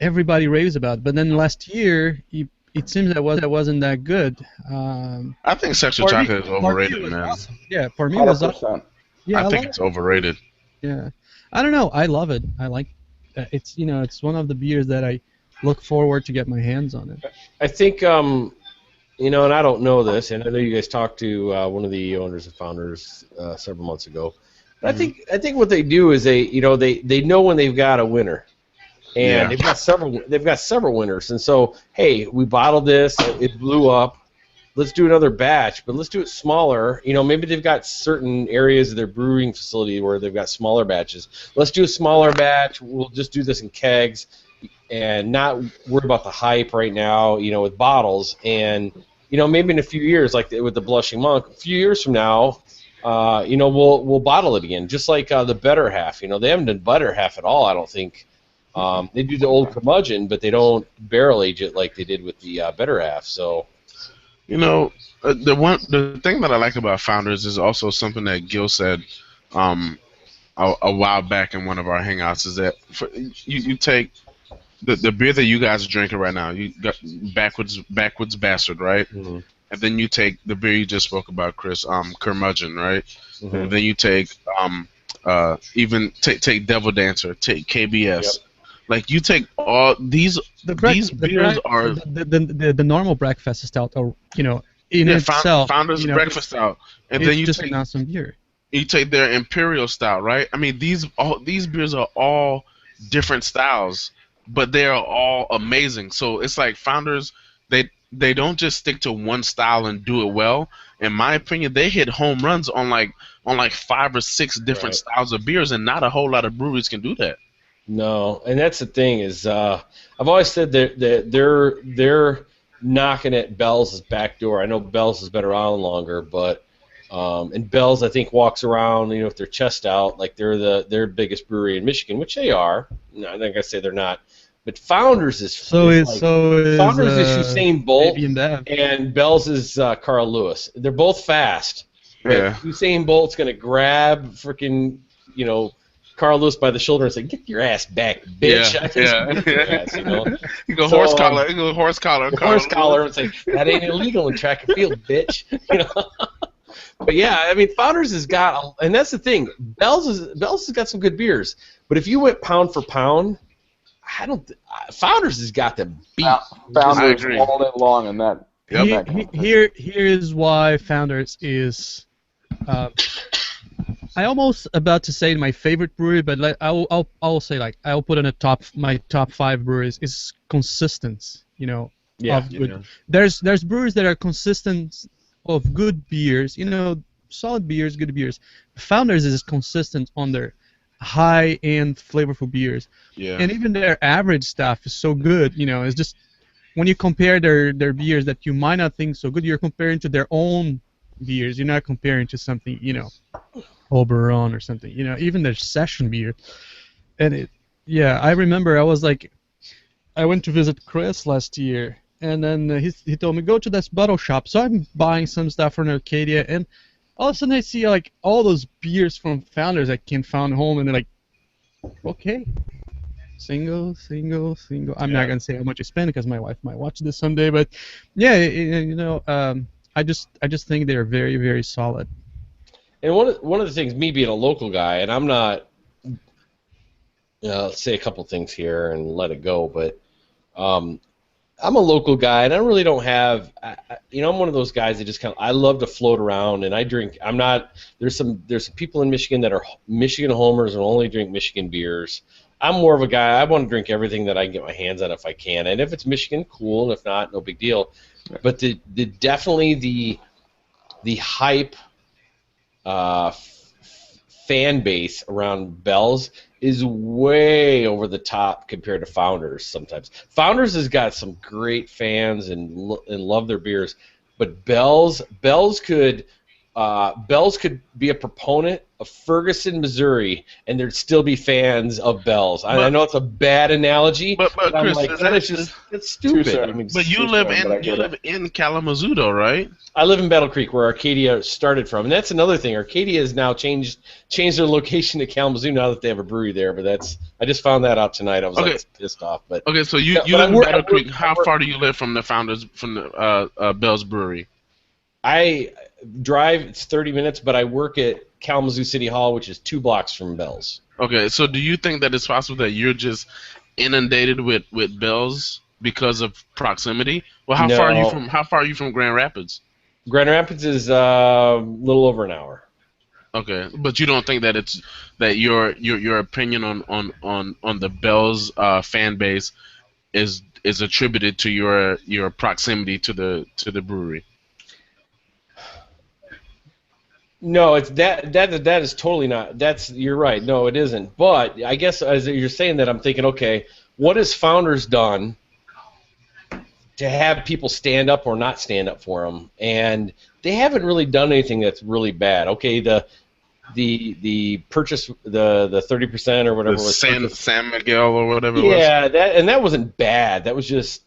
Speaker 1: Everybody raves about it, but then last year it seems that wasn't that good.
Speaker 2: I think sexual
Speaker 1: For me-
Speaker 2: chocolate is
Speaker 1: for me
Speaker 2: overrated,
Speaker 1: it was
Speaker 2: man.
Speaker 1: awesome. Yeah, for me it was awesome.
Speaker 3: 100%.
Speaker 1: Yeah,
Speaker 2: I think
Speaker 1: love
Speaker 2: it's
Speaker 1: it.
Speaker 2: overrated.
Speaker 1: Yeah, I don't know. I love it. I like. It's one of the beers that I look forward to get my hands on it.
Speaker 4: I think, and I don't know this, and I know you guys talked to one of the owners and founders several months ago. But I think what they do is they know when they've got a winner, and
Speaker 2: Yeah.
Speaker 4: they've got several winners, and so hey, we bottled this, it blew up. Let's do another batch, but let's do it smaller. Maybe they've got certain areas of their brewing facility where they've got smaller batches. Let's do a smaller batch. We'll just do this in kegs and not worry about the hype right now, with bottles. And, maybe in a few years, like with the Blushing Monk, a few years from now, we'll bottle it again, just like the Better Half. They haven't done Better Half at all, I don't think. They do the old curmudgeon, but they don't barrel age it like they did with the Better Half. So.
Speaker 2: The thing that I like about Founders is also something that Gil said a while back in one of our hangouts, is that you take the beer that you guys are drinking right now, you got Backwoods Bastard, right?
Speaker 4: Mm-hmm.
Speaker 2: And then you take the beer you just spoke about, Chris, Curmudgeon, right?
Speaker 4: Mm-hmm.
Speaker 2: And then you take even take Devil Dancer, take KBS.
Speaker 4: Yep.
Speaker 2: Like, you take all these beers are
Speaker 1: the normal breakfast stout, or in itself,
Speaker 2: Founders Breakfast Stout, and
Speaker 1: it's
Speaker 2: then you
Speaker 1: just
Speaker 2: take
Speaker 1: an awesome beer.
Speaker 2: you take their Imperial Stout, right? I mean, these beers are all different styles, but they are all amazing. So it's like Founders, they don't just stick to one style and do it well. In my opinion, they hit home runs on like 5 or 6 different styles of beers, and not a whole lot of breweries can do that.
Speaker 4: No, and that's the thing is, I've always said that they're knocking at Bell's back door. I know Bell's has been around longer, but and Bell's, I think, walks around with their chest out like they're their biggest brewery in Michigan, which they are. No, I think I say they're not, but Founders is Founders is Usain Bolt, and Bell's is Carl Lewis. They're both fast.
Speaker 2: Yeah.
Speaker 4: Usain Bolt's gonna grab freaking Carl Lewis by the shoulder and say, "Get your ass back, bitch!"
Speaker 2: You go horse collar. You go horse collar.
Speaker 4: Horse collar and say, "That ain't illegal in track and field, bitch." But yeah, I mean, Founders has got, and that's the thing. Bell's has got some good beers, but if you went pound for pound, Founders has got them beat.
Speaker 3: Founders all day long in that.
Speaker 1: Here's why Founders is. I almost about to say my favorite brewery, but I'll say I'll put in my top 5 breweries is consistency. Of good. There's breweries that are consistent of good beers. Solid beers, good beers. Founders is consistent on their high-end flavorful beers.
Speaker 2: Yeah.
Speaker 1: And even their average stuff is so good. It's just when you compare their beers that you might not think so good, you're comparing to their own beers. You're not comparing to something Oberon or something, even their session beer. And I remember I went to visit Chris last year, and then he told me go to this bottle shop. So I'm buying some stuff from Arcadia, and all of a sudden I see like all those beers from Founders I can find home, and they're like, okay, single. I'm not gonna say how much I spent because my wife might watch this someday, but yeah, I just think they're very, very solid.
Speaker 4: And one of the things, me being a local guy, and I'm not, let's say a couple things here and let it go, but I'm a local guy, and I really don't have, I'm one of those guys that just kind of, I love to float around, and I drink. I'm not. There's some people in Michigan that are Michigan homers and only drink Michigan beers. I'm more of a guy. I want to drink everything that I can get my hands on if I can, and if it's Michigan, cool, and if not, no big deal. But definitely the hype fan base around Bell's is way over the top compared to Founders sometimes. Founders has got some great fans and love their beers, but Bell's could be a proponent of Ferguson, Missouri, and there'd still be fans of Bell's. I know it's a bad analogy, but
Speaker 2: Chris,
Speaker 4: I'm like, it's stupid. I mean,
Speaker 2: but you live in Kalamazoo, though, right?
Speaker 4: I live in Battle Creek, where Arcadia started from, and that's another thing. Arcadia has now changed their location to Kalamazoo now that they have a brewery there. But I just found that out tonight. I was like pissed off. But
Speaker 2: okay, so you live in Battle Creek. How far do you live from the Founders from the Bell's Brewery?
Speaker 4: I drive. It's 30 minutes, but I work at Kalamazoo City Hall, which is 2 blocks from Bell's.
Speaker 2: Okay, so do you think that it's possible that you're just inundated with Bell's because of proximity? Well, how far are you from Grand Rapids?
Speaker 4: Grand Rapids is a little over an hour.
Speaker 2: Okay, but you don't think that your opinion on the Bell's fan base is attributed to your proximity to the brewery?
Speaker 4: No, it's that is totally not. You're right. No, it isn't. But I guess as you're saying that, I'm thinking, okay, what has Founders done to have people stand up or not stand up for them? And they haven't really done anything that's really bad. Okay, the purchase, the 30% or whatever was
Speaker 2: San Miguel or whatever.
Speaker 4: Yeah, that wasn't bad. That was just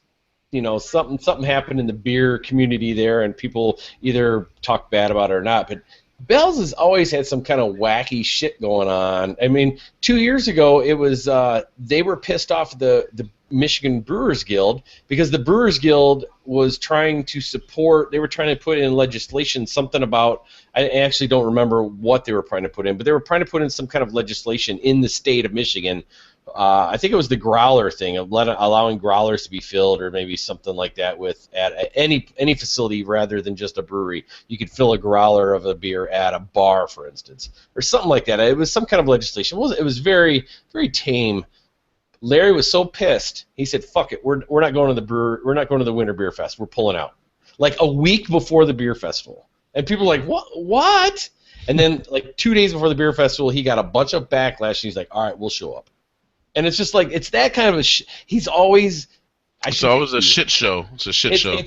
Speaker 4: something happened in the beer community there, and people either talk bad about it or not. But Bell's has always had some kind of wacky shit going on. I mean, 2 years ago, it was they were pissed off the Michigan Brewers Guild because the Brewers Guild was trying to support. They were trying to put in legislation something about. I actually don't remember what they were trying to put in, but they were trying to put in some kind of legislation in the state of Michigan. I think it was the growler thing of allowing growlers to be filled, or maybe something like that at any facility rather than just a brewery. You could fill a growler of a beer at a bar, for instance, or something like that. It was some kind of legislation. It was very, very tame. Larry was so pissed. He said, "Fuck it, we're not going to the brewer. We're not going to the Winter Beer Fest. We're pulling out." Like a week before the beer festival, and people were like, "What?" And then like 2 days before the beer festival, he got a bunch of backlash. And he's like, "All right, we'll show up." And it's just like, it's that kind of he's always.
Speaker 2: It's always a shit show. It's a shit show.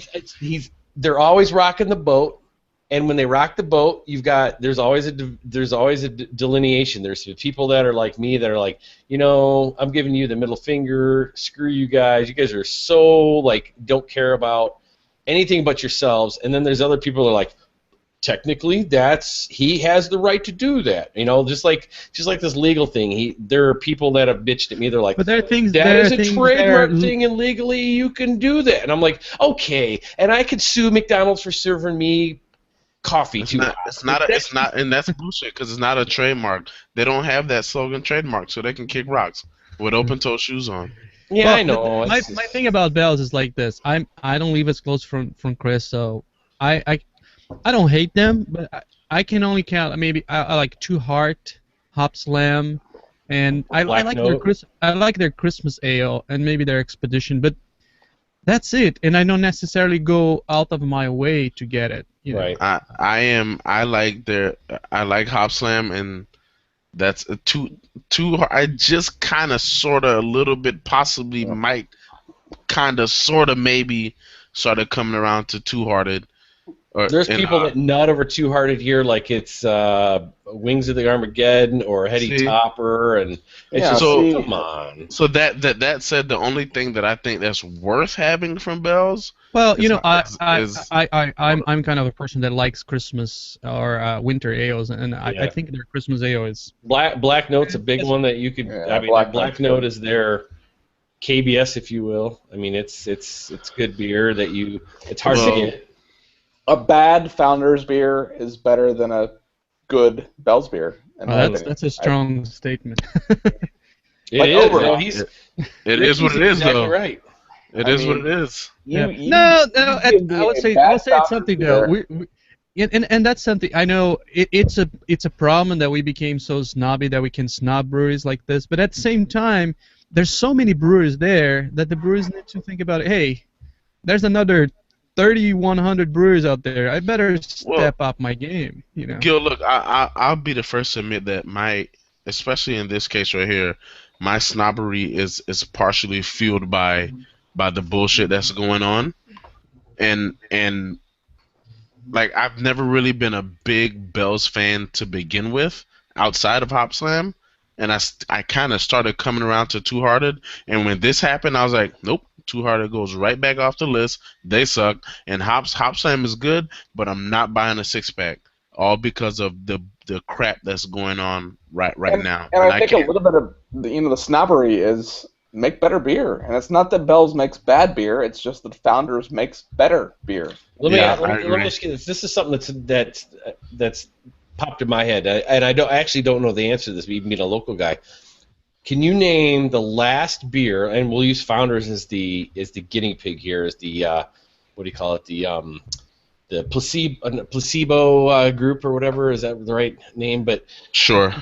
Speaker 4: They're always rocking the boat, and when they rock the boat, there's always a delineation. There's people that are like me that are like, I'm giving you the middle finger. Screw you guys. You guys are so like don't care about anything but yourselves. And then there's other people that are like, technically, he has the right to do that. Just like this legal thing. There are people that have bitched at me. They're like,
Speaker 1: but there are things
Speaker 4: that is a trademark thing, and legally you can do that. And I'm like, okay, and I could sue McDonald's for serving me coffee too.
Speaker 2: It's not, and that's bullshit because it's not a trademark. They don't have that slogan trademark, so they can kick rocks with open-toe shoes on.
Speaker 4: Yeah, well, I know.
Speaker 1: My thing about Bell's is like this. I don't leave as close from Chris, so I don't hate them, but I can only count maybe I like Two Heart, Hop Slam, and I like their Christmas ale and maybe their Expedition, but that's it. And I don't necessarily go out of my way to get it.
Speaker 4: Right.
Speaker 2: I like Hop Slam, and that's Two. I just kind of sort of a little bit possibly might kind of sort of maybe started coming around to Two Hearted.
Speaker 4: There's people that nut over Two Hearted here like it's Wings of the Armageddon or Heady Topper, and it's just come on.
Speaker 2: So that said, the only thing that I think that's worth having from Bell's.
Speaker 1: Well, I'm kind of a person that likes Christmas or winter ales, and I think their Christmas ale is
Speaker 4: Black Note's a big one that you could. I mean, Black Note is their KBS, if you will. I mean, it's good beer that you. It's hard to get.
Speaker 3: A bad Founders beer is better than a good Bell's beer.
Speaker 1: That's a strong statement.
Speaker 4: It is.
Speaker 2: It is what it is,
Speaker 4: exactly
Speaker 2: though.
Speaker 4: Right.
Speaker 2: It is what it is.
Speaker 1: No, I would say it's something though. And that's something I know. It's a problem that we became so snobby that we can snob breweries like this. But at the same time, there's so many brewers there that the brewers need to think about it. Hey, there's another 3,100 brewers out there. I better step up my game.
Speaker 2: Gil, look, I'll be the first to admit that especially in this case right here, my snobbery is partially fueled by the bullshit that's going on, and like I've never really been a big Bell's fan to begin with outside of Hop Slam, and I kind of started coming around to Two Hearted, and when this happened, I was like, nope. Two Hearted goes right back off the list. They suck. And Hop Slam is good, but I'm not buying a 6-pack. All because of the crap that's going on right now.
Speaker 3: And I think a little bit of the snobbery is make better beer. And it's not that Bell's makes bad beer. It's just that Founders makes better beer.
Speaker 4: Let me just get this. This is something that's popped in my head, and I actually don't know the answer to this. Even being a local guy. Can you name the last beer, and we'll use Founders as the guinea pig here, as the what do you call it, the placebo group or whatever, is that the right name? But
Speaker 2: sure.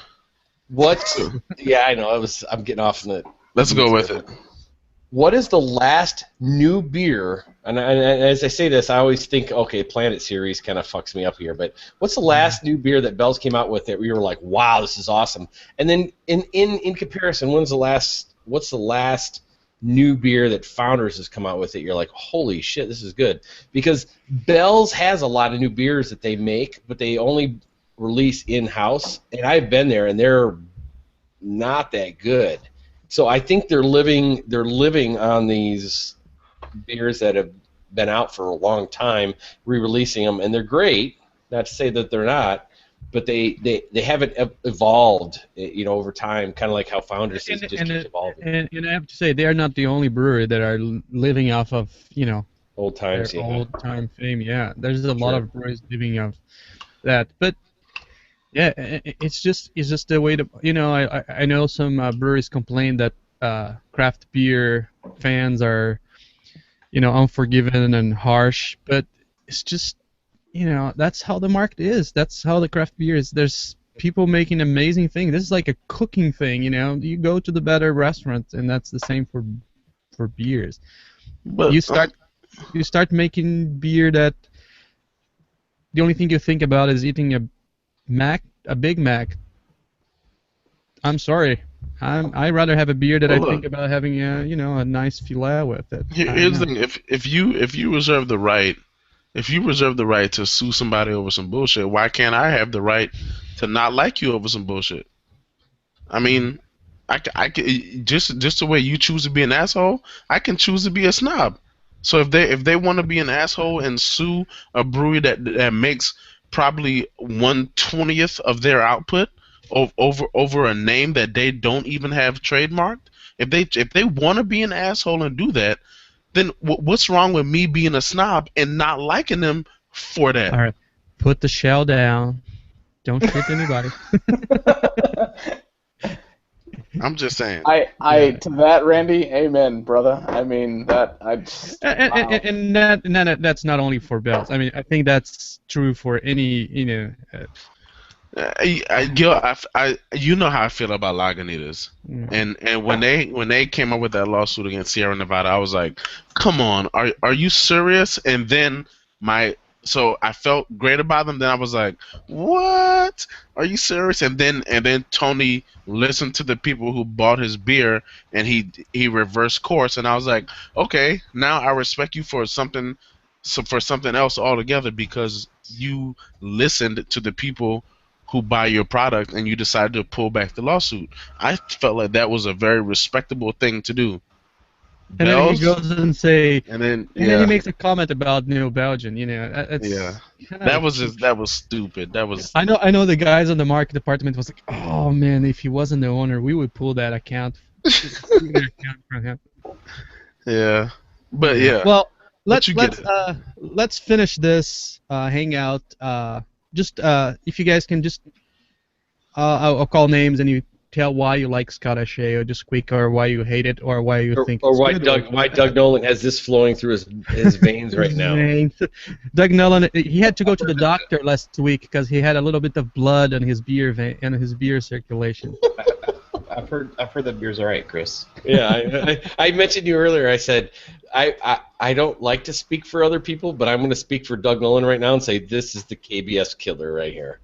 Speaker 4: Yeah, I know. I'm getting off in the.
Speaker 2: Let's go with it.
Speaker 4: What is the last new beer? And as I say this, I always think, okay, Planet Series kind of fucks me up here. But what's the last new beer that Bell's came out with that we were like, wow, this is awesome? And then in comparison, what's the last new beer that Founders has come out with that you're like, holy shit, this is good? Because Bell's has a lot of new beers that they make, but they only release in-house. And I've been there, and they're not that good. So I think they're living on these beers that have been out for a long time, re-releasing them, and they're great. Not to say that they're not, but they haven't evolved, over time, kind of like how Founders just keeps evolving.
Speaker 1: And I have to say, they are not the only brewery that are living off of
Speaker 4: old times,
Speaker 1: old time fame. Yeah, there's a lot of breweries living off that, but. Yeah, it's just the way to I know some breweries complain that craft beer fans are unforgiving and harsh, but it's just that's how the market is. That's how the craft beer is. There's people making amazing things. This is like a cooking thing. You go to the better restaurants, and that's the same for beers. But you start making beer that the only thing you think about is eating a Big Mac. I'm sorry. I'd rather have a beer that I think about having a nice filet with it.
Speaker 2: Here's the thing: if you reserve the right to sue somebody over some bullshit, why can't I have the right to not like you over some bullshit? I mean, I just the way you choose to be an asshole, I can choose to be a snob. So if they want to be an asshole and sue a brewery that makes probably 1/20th of their output over a name that they don't even have trademarked. If they want to be an asshole and do that, then what's wrong with me being a snob and not liking them for that?
Speaker 1: All right, put the shell down. Don't shit anybody.
Speaker 2: I'm just saying.
Speaker 3: To that, Randy, amen, brother. I mean that I just.
Speaker 1: And that's not only for Bell's. I mean, I think that's true for any
Speaker 2: you know how I feel about Lagunitas, and when they came up with that lawsuit against Sierra Nevada, I was like, come on, are you serious? And then so I felt great about them. Then I was like, what? Are you serious? And then Tony listened to the people who bought his beer, and he reversed course. And I was like, okay, now I respect you for something for something else altogether because you listened to the people who buy your product and you decided to pull back the lawsuit. I felt like that was a very respectable thing to do.
Speaker 1: And then he
Speaker 2: Bells,
Speaker 1: goes and say,
Speaker 2: and then
Speaker 1: and then he makes a comment about Belgian. It's
Speaker 2: yeah,
Speaker 1: kinda
Speaker 2: that was stupid. That was
Speaker 1: I know the guys on the market department was like, oh man, if he wasn't the owner, we would pull that account. From him.
Speaker 2: yeah, but yeah.
Speaker 1: Well,
Speaker 2: But you get it.
Speaker 1: let's finish this hangout. Just if you guys can just I'll call names and you tell why you like Scottish Ale, just quick, or why you hate it, or why you think
Speaker 4: or
Speaker 1: it's
Speaker 4: why
Speaker 1: good.
Speaker 4: Doug Nolan has this flowing through his veins right now.
Speaker 1: Doug Nolan, he had to go to the doctor last week because he had a little bit of blood on his beer vein and his beer circulation.
Speaker 7: I've heard that beer's all right, Chris.
Speaker 4: Yeah, I mentioned you earlier. I said I don't like to speak for other people, but I'm going to speak for Doug Nolan right now and say this is the KBS killer right here.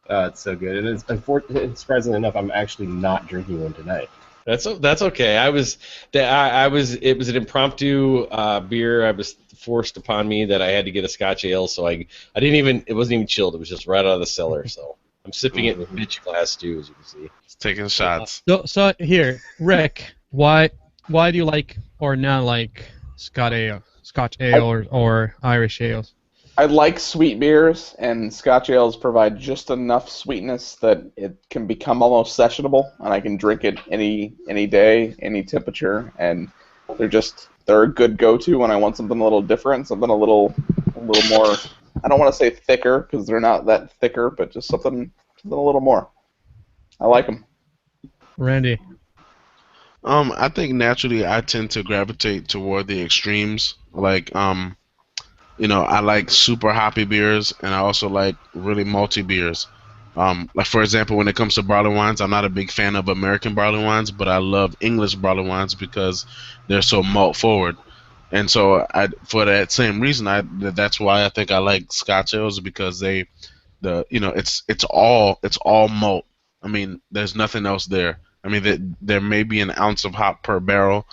Speaker 7: It's so good. It's surprisingly enough, I'm actually not drinking one tonight.
Speaker 4: That's okay. It was an impromptu beer. I was forced upon me that I had to get a Scotch ale, so it wasn't even chilled. It was just right out of the cellar. So I'm sipping it in a pitch glass too, as you can see.
Speaker 2: It's taking shots.
Speaker 1: So here, Rick, why do you like or not like Scotch ale or Irish ales?
Speaker 3: I like sweet beers, and Scotch ales provide just enough sweetness that it can become almost sessionable, and I can drink it any day, any temperature, and they're a good go-to when I want something a little different, something a little more. I don't want to say thicker because they're not that thicker, but just something a little more. I like them.
Speaker 1: Randy.
Speaker 2: I think naturally I tend to gravitate toward the extremes, like I like super hoppy beers, and I also like really malty beers. Like for example, when it comes to barley wines, I'm not a big fan of American barley wines, but I love English barley wines because they're so malt forward. And so, for that same reason, that's why I think I like Scotch ales because it's all malt. I mean, there's nothing else there. I mean, there may be an ounce of hop per barrel.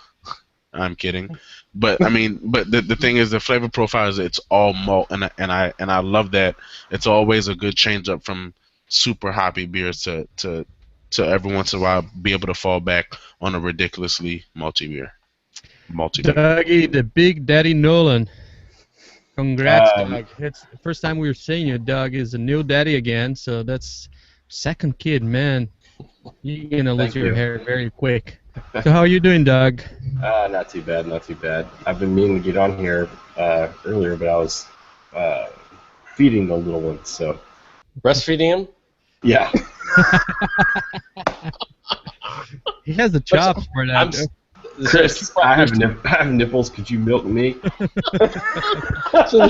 Speaker 2: I'm kidding, but I mean, the thing is, the flavor profile is it's all malt, and I love that. It's always a good change up from super hoppy beers to every once in a while be able to fall back on a ridiculously malty beer.
Speaker 1: Dougie, the Big Daddy Nolan. Congrats, Doug. It's the first time we were seeing you. Doug is a new daddy again, so that's second kid, man. You're gonna lose your hair very quick. So how are you doing, Doug?
Speaker 7: Not too bad, not too bad. I've been meaning to get on here earlier, but I was feeding the little one, so.
Speaker 4: Breastfeeding him?
Speaker 7: Yeah.
Speaker 1: He has the chops for that.
Speaker 7: Chris, I have nipples. Could you milk me?
Speaker 4: So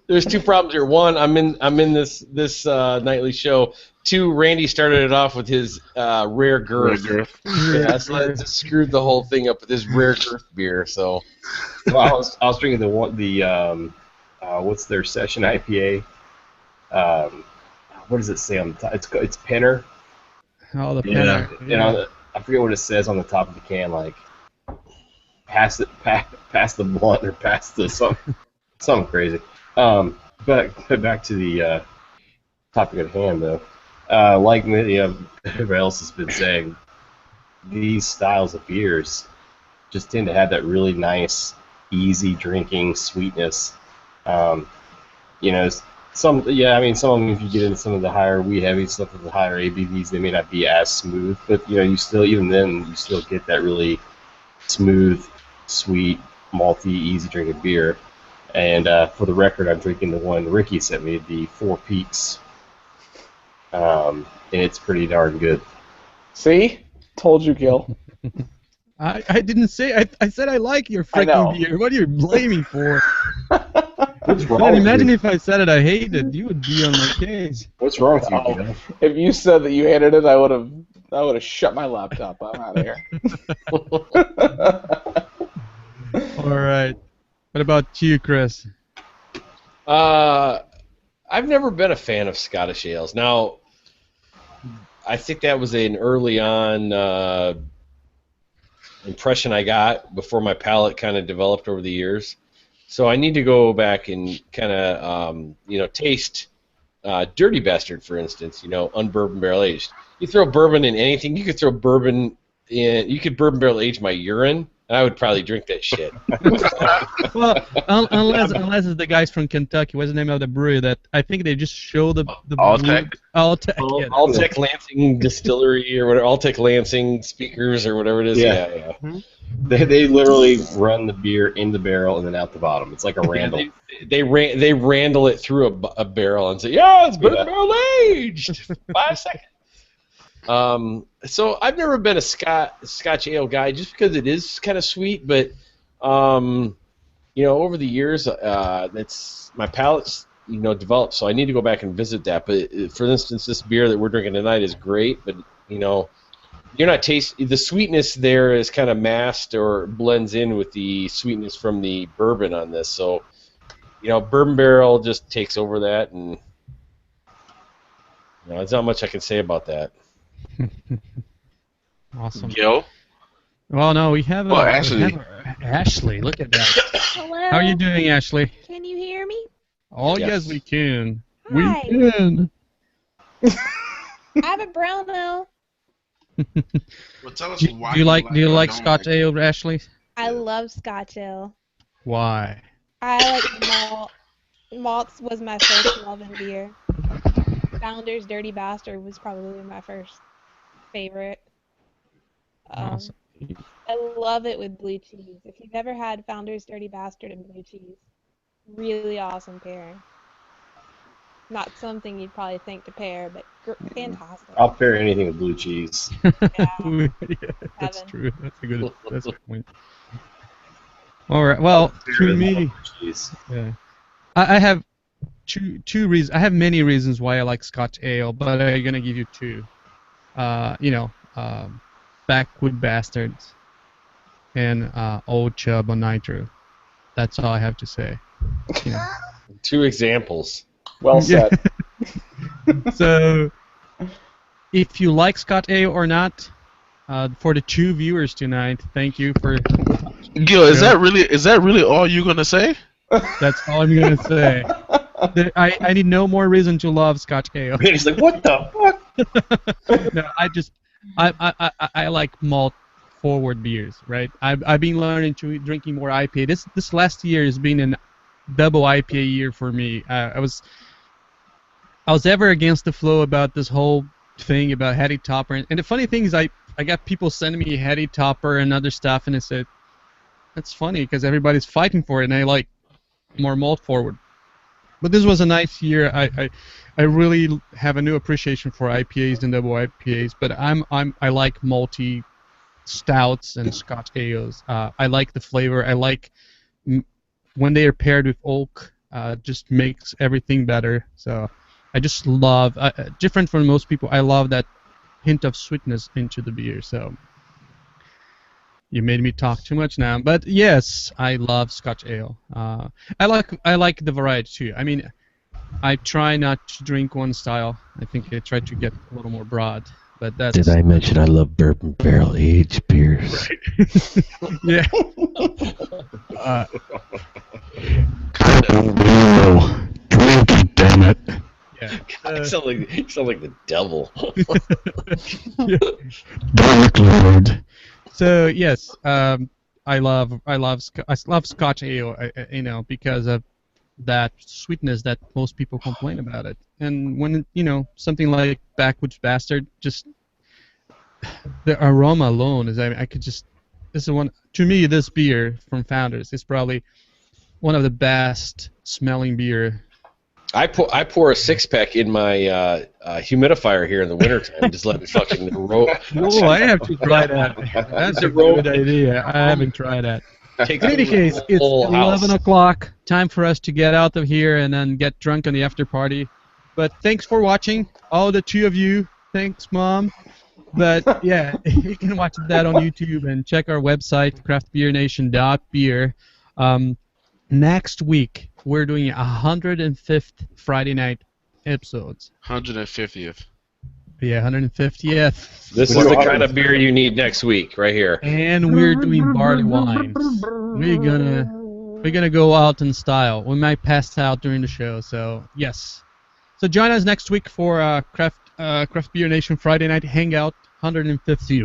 Speaker 4: there's two problems here. One, I'm in this nightly show. Two, Randy started it off with his rare girth. Yeah, so I just screwed the whole thing up with his rare girth beer. So,
Speaker 7: well, I was drinking the what's their session IPA? What does it say on the top? It's Penner.
Speaker 1: Oh, the Penner.
Speaker 7: Yeah. I forget what it says on the top of the can, like pass the blunt or pass the something crazy. But back to the topic at hand, though. Like everybody else has been saying, these styles of beers just tend to have that really nice, easy drinking sweetness. Some of them, if you get into some of the higher wheat heavy stuff with the higher ABVs, they may not be as smooth, but you still get that really smooth, sweet, malty, easy drinking beer. And for the record, I'm drinking the one Ricky sent me, the Four Peaks, and it's pretty darn good.
Speaker 3: See? Told you, Gil.
Speaker 1: I didn't say. I said I like your freaking beer. What are you blaming for?
Speaker 7: What's wrong?
Speaker 1: Imagine if I said it I hated, you would be on my case.
Speaker 7: What's wrong with you, Gil?
Speaker 3: If you said that you hated it, I would have shut my laptop. I'm out of here.
Speaker 1: All right. What about you, Chris?
Speaker 4: I've never been a fan of Scottish ales. Now, I think that was an early on impression I got before my palate kind of developed over the years. So I need to go back and kind of, taste Dirty Bastard, for instance, unbourbon barrel aged. You throw bourbon in anything, you could throw bourbon in, you could bourbon barrel age my urine, and I would probably drink that shit.
Speaker 1: Well, unless it's the guys from Kentucky. What's the name of the brewery that I think they just show the
Speaker 2: Alltech.
Speaker 1: Alltech. Yeah.
Speaker 4: Alltech Lansing Distillery or whatever, Alltech Lansing Speakers or whatever it is.
Speaker 7: Yeah.
Speaker 4: Yeah.
Speaker 7: They literally run the beer in the barrel and then out the bottom. It's like a Randall.
Speaker 4: They randle it through a barrel and say, "Yeah, it's bourbon barrel aged." 5 seconds. So I've never been a Scotch ale guy just because it is kind of sweet, but over the years, that's my palate's developed, so I need to go back and visit that. But for instance, this beer that we're drinking tonight is great, but you're not tasting the sweetness there is kind of masked or blends in with the sweetness from the bourbon on this. So bourbon barrel just takes over that, and there's not much I can say about that.
Speaker 1: Awesome.
Speaker 2: Gil?
Speaker 1: Well, no, we have
Speaker 2: Ashley.
Speaker 1: Ashley, look at that.
Speaker 8: Hello.
Speaker 1: How are you doing, Ashley?
Speaker 8: Can you hear me?
Speaker 1: Oh,
Speaker 4: Yes.
Speaker 1: yes, we can.
Speaker 8: Hi.
Speaker 1: We can.
Speaker 8: I have a brown ale.
Speaker 2: Well, tell us
Speaker 1: Do
Speaker 2: why
Speaker 1: you like
Speaker 2: don't
Speaker 1: Scotch ale, Ashley?
Speaker 8: I love Scotch ale.
Speaker 1: Why?
Speaker 8: I like malt. Malts was my first love in beer. Founder's Dirty Bastard was probably my first favorite.
Speaker 1: Awesome.
Speaker 8: I love it with blue cheese. If you've ever had Founder's Dirty Bastard and blue cheese, really awesome pairing. Not something you'd probably think to pair, but fantastic.
Speaker 7: I'll pair anything with blue cheese.
Speaker 1: Yeah, that's
Speaker 8: Heaven.
Speaker 1: true. That's a good point. All right. Well, to me,
Speaker 7: Cheese.
Speaker 1: yeah, I have two reasons. I have many reasons why I like Scotch ale, but I'm gonna give you two. Backwood Bastards and Old Chub on Nitro. That's all I have to say. Yeah.
Speaker 4: 2 examples.
Speaker 3: Well said.
Speaker 1: So, if you like Scotch ale or not, for the 2 viewers tonight, thank you for.
Speaker 2: Gil, is that really all you're gonna say?
Speaker 1: That's all I'm gonna say. I need no more reason to love Scotch ale.
Speaker 7: He's like, what the fuck?
Speaker 1: No, I like malt forward beers, right? I've been learning to drinking more IPA. This last year has been a double IPA year for me. I was ever against the flow about this whole thing about Heady Topper, and the funny thing is I got people sending me Heady Topper and other stuff, and I said that's funny because everybody's fighting for it, and I like more malt forward. But this was a nice year. I really have a new appreciation for IPAs and double IPAs. But I like malty stouts and Scotch ales. I like the flavor. I like when they are paired with oak. Just makes everything better. So I just love different from most people. I love that hint of sweetness into the beer. So you made me talk too much now, but yes, I love Scotch ale. I like the variety too. I mean, I try not to drink one style. I think I try to get a little more broad, but that's.
Speaker 6: Did I mention I love bourbon barrel aged beers?
Speaker 1: Yeah.
Speaker 6: Oh, drink it, damn it!
Speaker 1: Yeah.
Speaker 4: You sound like the devil.
Speaker 6: Dark Lord.
Speaker 1: So yes, I love Scotch ale, because of that sweetness that most people complain about it. And when something like Backwoods Bastard, just the aroma alone is, this is one to me. This beer from Founders is probably one of the best smelling beer.
Speaker 4: I pour a 6-pack in my humidifier here in the wintertime. Just let it fucking roll.
Speaker 1: Oh, I have to try that. That's a good idea. I haven't tried that. In any case, it's 11 o'clock. Time for us to get out of here and then get drunk on the after party. But thanks for watching, all the 2 of you. Thanks, Mom. But yeah, you can watch that on YouTube and check our website, craftbeernation.beer. Next week, we're doing 105th Friday night episodes.
Speaker 2: 150th.
Speaker 1: Yeah, 150th.
Speaker 4: This is the kind of beer you need next week, right here.
Speaker 1: And we're doing barley wines. We're gonna We're gonna go out in style. We might pass out during the show, so yes. So join us next week for Craft Beer Nation Friday Night Hangout 150.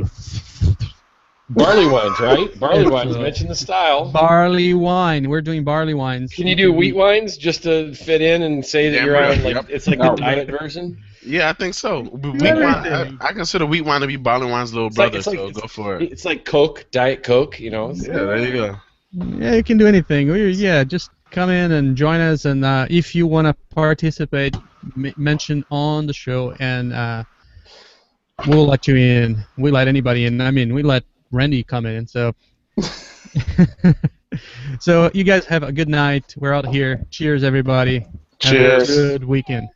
Speaker 4: Barley wines, right? Barley
Speaker 1: Yes,
Speaker 4: wines. Mention the style.
Speaker 1: Barley wine. We're doing barley wines.
Speaker 4: Can you do wheat wines just to fit in and say that
Speaker 2: Damn
Speaker 4: you're
Speaker 2: right,
Speaker 4: on like
Speaker 2: yep.
Speaker 4: it's like
Speaker 3: No.
Speaker 4: the diet version?
Speaker 2: Yeah, I think so. Wheat
Speaker 1: everything.
Speaker 2: wine, I consider wheat wine to be barley wine's little brother, so go for it.
Speaker 4: It's like Coke, Diet Coke, you know.
Speaker 2: Yeah, there you go.
Speaker 1: Yeah, you can do anything. Just come in and join us, and if you want to participate, mention on the show, and we'll let you in. We let anybody in. I mean, we let Randy come in. So, so you guys have a good night. We're out here. Cheers, everybody.
Speaker 2: Cheers.
Speaker 1: Have a good weekend.